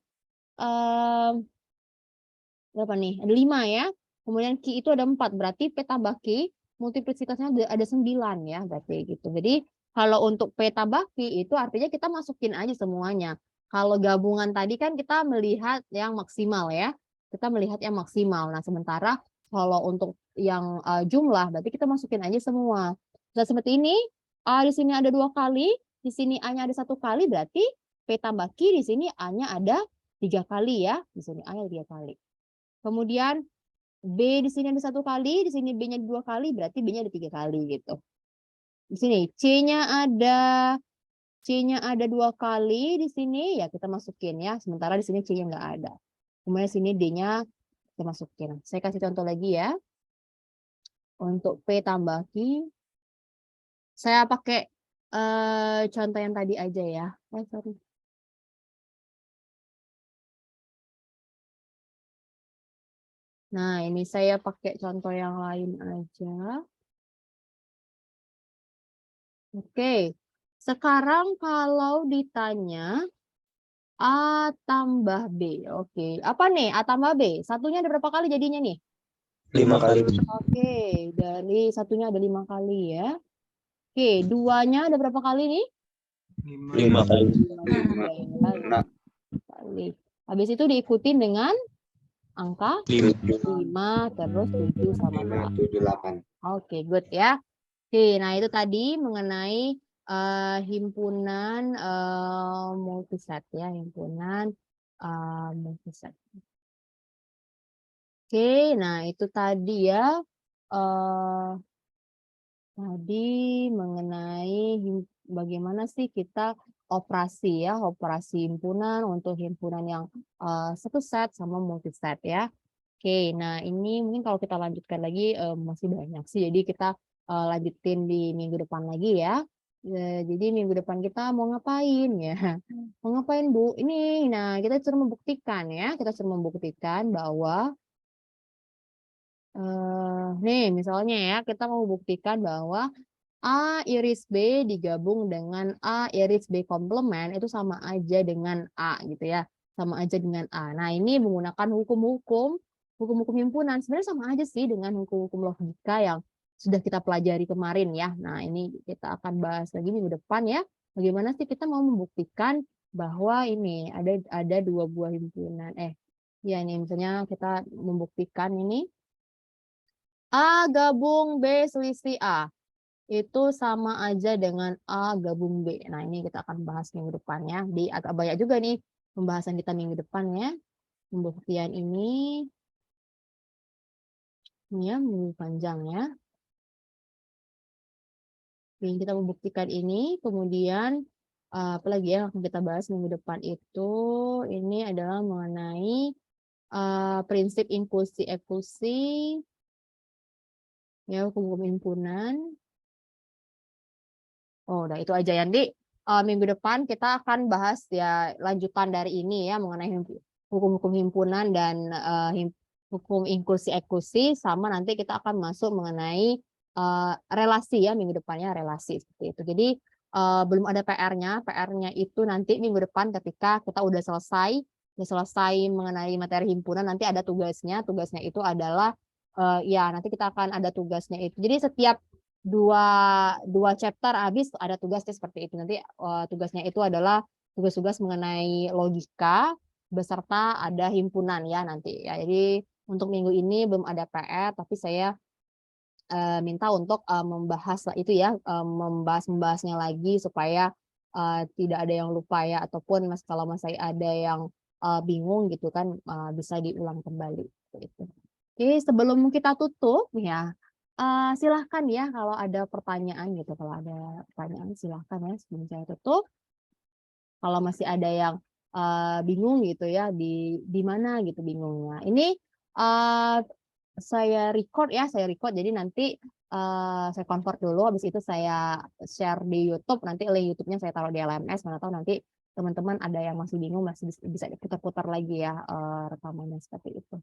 berapa nih? Ada 5 ya. Kemudian Q itu ada 4. Berarti P tambah Q multiplisitasnya ada 9 ya, berarti gitu. Jadi kalau untuk P tambah Q itu artinya kita masukin aja semuanya. Kalau gabungan tadi kan kita melihat yang maksimal ya. Kita melihat yang maksimal. Nah, sementara kalau untuk yang jumlah berarti kita masukin aja semua. Nah, seperti ini, A di sini ada 2 kali, di sini A-nya ada 1 kali, berarti P tambah Q di sini A-nya ada 3 kali ya. Di sini A-nya 3 kali. Kemudian B di sini ada 1 kali, di sini B-nya 2 kali, berarti B-nya ada 3 kali gitu. Di sini C-nya ada 2 kali di sini ya kita masukin ya. Sementara di sini C-nya nggak ada. Kemudian sini D-nya kita masukin. Saya kasih contoh lagi ya. Untuk P tambah Q, saya pakai contoh yang tadi aja ya. Sorry. Nah, ini saya pakai contoh yang lain aja. Oke, sekarang kalau ditanya A tambah B. Oke, apa nih A tambah B? Satunya ada berapa kali jadinya nih? 5 kali. Oke, dari satunya ada 5 kali ya. Oke, duanya ada berapa kali nih? 5 kali. 5 kali. Habis itu diikutin dengan angka 5 terus 7 sama 8. Oke, good ya. Oke, nah itu tadi mengenai himpunan multiset ya, himpunan multiset. Oke, nah itu tadi ya tadi mengenai bagaimana sih kita operasi ya, operasi himpunan untuk himpunan yang satu set sama multiset ya. Oke, nah ini mungkin kalau kita lanjutkan lagi masih banyak sih, jadi kita lanjutin di minggu depan lagi ya. Jadi minggu depan kita mau ngapain ya? Mau ngapain Bu? Ini, nah kita suruh membuktikan ya, kita suruh membuktikan bahwa nih misalnya ya, kita mau buktikan bahwa A iris B digabung dengan A iris B komplement itu sama aja dengan A gitu ya. Sama aja dengan A. Nah, ini menggunakan hukum-hukum himpunan. Sebenarnya sama aja sih dengan hukum-hukum logika yang sudah kita pelajari kemarin ya. Nah, ini kita akan bahas lagi minggu depan ya. Bagaimana sih kita mau membuktikan bahwa ini ada dua buah himpunan. Ya nih misalnya kita membuktikan ini A gabung B selisih A. Itu sama aja dengan A gabung B. Nah, ini kita akan bahas minggu depan ya. Di agak banyak juga nih pembahasan kita minggu depan ya. Pembuktian ini ya minggu panjang ya. Oke, kita membuktikan ini, kemudian apa lagi ya akan kita bahas minggu depan itu ini adalah mengenai prinsip inklusi eksklusi ya, hukum himpunan. Oh, udah itu aja ya, Di. Minggu depan kita akan bahas ya lanjutan dari ini ya mengenai hukum-hukum himpunan dan hukum inklusi eksklusi, sama nanti kita akan masuk mengenai relasi ya minggu depannya, relasi seperti itu. Jadi belum ada PR-nya. PR-nya itu nanti minggu depan ketika kita udah selesai mengenai materi himpunan, nanti ada tugasnya. Tugasnya itu adalah ya nanti kita akan ada tugasnya itu. Jadi setiap dua chapter habis ada tugasnya seperti itu. Nanti tugasnya itu adalah tugas-tugas mengenai logika beserta ada himpunan ya nanti ya. Jadi untuk minggu ini belum ada PR, tapi saya minta untuk membahas itu ya, membahasnya lagi supaya tidak ada yang lupa ya, ataupun kalau masih ada yang bingung gitu kan bisa diulang kembali gitu. Oke, sebelum kita tutup ya, silahkan ya kalau ada pertanyaan gitu. Kalau ada pertanyaan silahkan ya sebelum saya tutup. Kalau masih ada yang bingung gitu ya, di mana gitu bingungnya. Ini saya record ya, jadi nanti saya convert dulu, habis itu saya share di YouTube, nanti link YouTube-nya saya taruh di LMS, mana tahu nanti teman-teman ada yang masih bingung, masih bisa putar-putar lagi ya rekamannya seperti itu.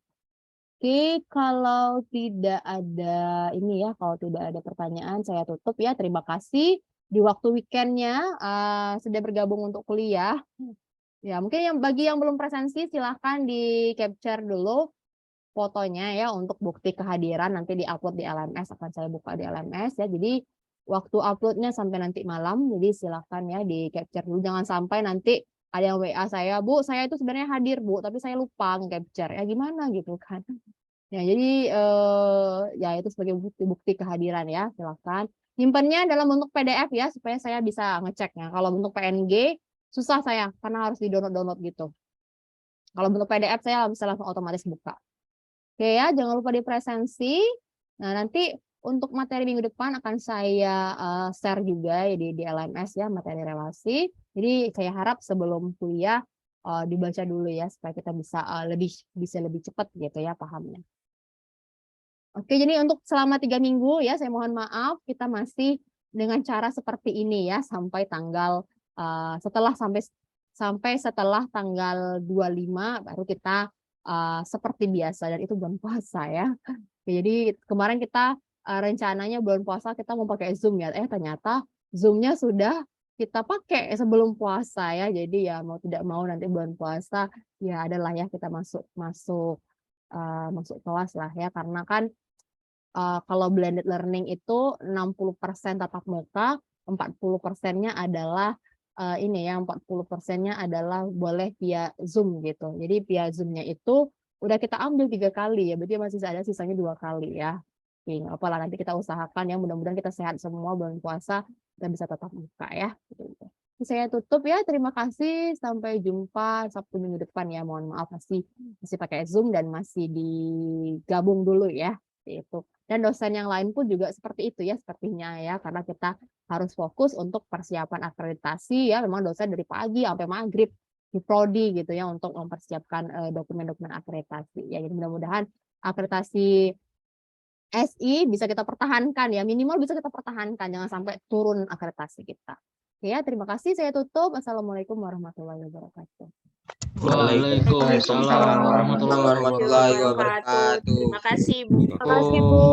Oke, kalau tidak ada ini ya, kalau tidak ada pertanyaan saya tutup ya. Terima kasih di waktu weekendnya sudah bergabung untuk kuliah. Ya, mungkin bagi yang belum presensi silahkan di capture dulu fotonya ya untuk bukti kehadiran, nanti di-upload di LMS, akan saya buka di LMS ya. Jadi waktu uploadnya sampai nanti malam, jadi silahkan ya di capture dulu. Jangan sampai nanti ada yang WA saya, Bu, saya itu sebenarnya hadir Bu, tapi saya lupa nge-capture. Ya gimana gitu kan. Ya, jadi ya itu sebagai bukti kehadiran ya, silahkan. Nyimpannya dalam bentuk PDF ya, supaya saya bisa ngeceknya. Kalau bentuk PNG, susah saya, karena harus di-download gitu. Kalau bentuk PDF, saya bisa langsung otomatis buka. Oke ya, jangan lupa di presensi. Nah, nanti untuk materi minggu depan akan saya share juga ya di LMS ya, materi relasi. Jadi saya harap sebelum kuliah dibaca dulu ya supaya kita bisa lebih cepat gitu ya pahamnya. Oke, jadi untuk selama 3 minggu ya, saya mohon maaf kita masih dengan cara seperti ini ya sampai tanggal sampai setelah tanggal 25 baru kita seperti biasa, dan itu bulan puasa ya. Jadi kemarin kita rencananya bulan puasa kita mau pakai Zoom ya, ternyata Zoom-nya sudah kita pakai sebelum puasa ya. Jadi ya mau tidak mau nanti bulan puasa ya adalah ya kita masuk kelas lah ya, karena kan kalau blended learning itu 60% tatap muka, 40%-nya adalah 40%-nya adalah boleh via Zoom gitu. Jadi via Zoom-nya itu udah kita ambil 3 kali ya, berarti masih ada sisanya 2 kali ya. Oke, nggak apa-apa lah, nanti kita usahakan ya, mudah-mudahan kita sehat semua bulan puasa, kita bisa tatap muka ya. Saya tutup ya, terima kasih, sampai jumpa Sabtu minggu depan ya. Mohon maaf masih pakai Zoom dan masih digabung dulu ya. Itu. Dan dosen yang lain pun juga seperti itu ya sepertinya ya, karena kita harus fokus untuk persiapan akreditasi ya, memang dosen dari pagi sampai maghrib di prodi gitu ya untuk mempersiapkan dokumen-dokumen akreditasi ya. Jadi mudah-mudahan akreditasi SI bisa kita pertahankan ya, minimal bisa kita pertahankan, jangan sampai turun akreditasi kita. Ya, terima kasih, saya tutup. Assalamualaikum warahmatullahi wabarakatuh. Waalaikumsalam warahmatullahi wabarakatuh. Terima kasih, Bu. Terima kasih, Bu.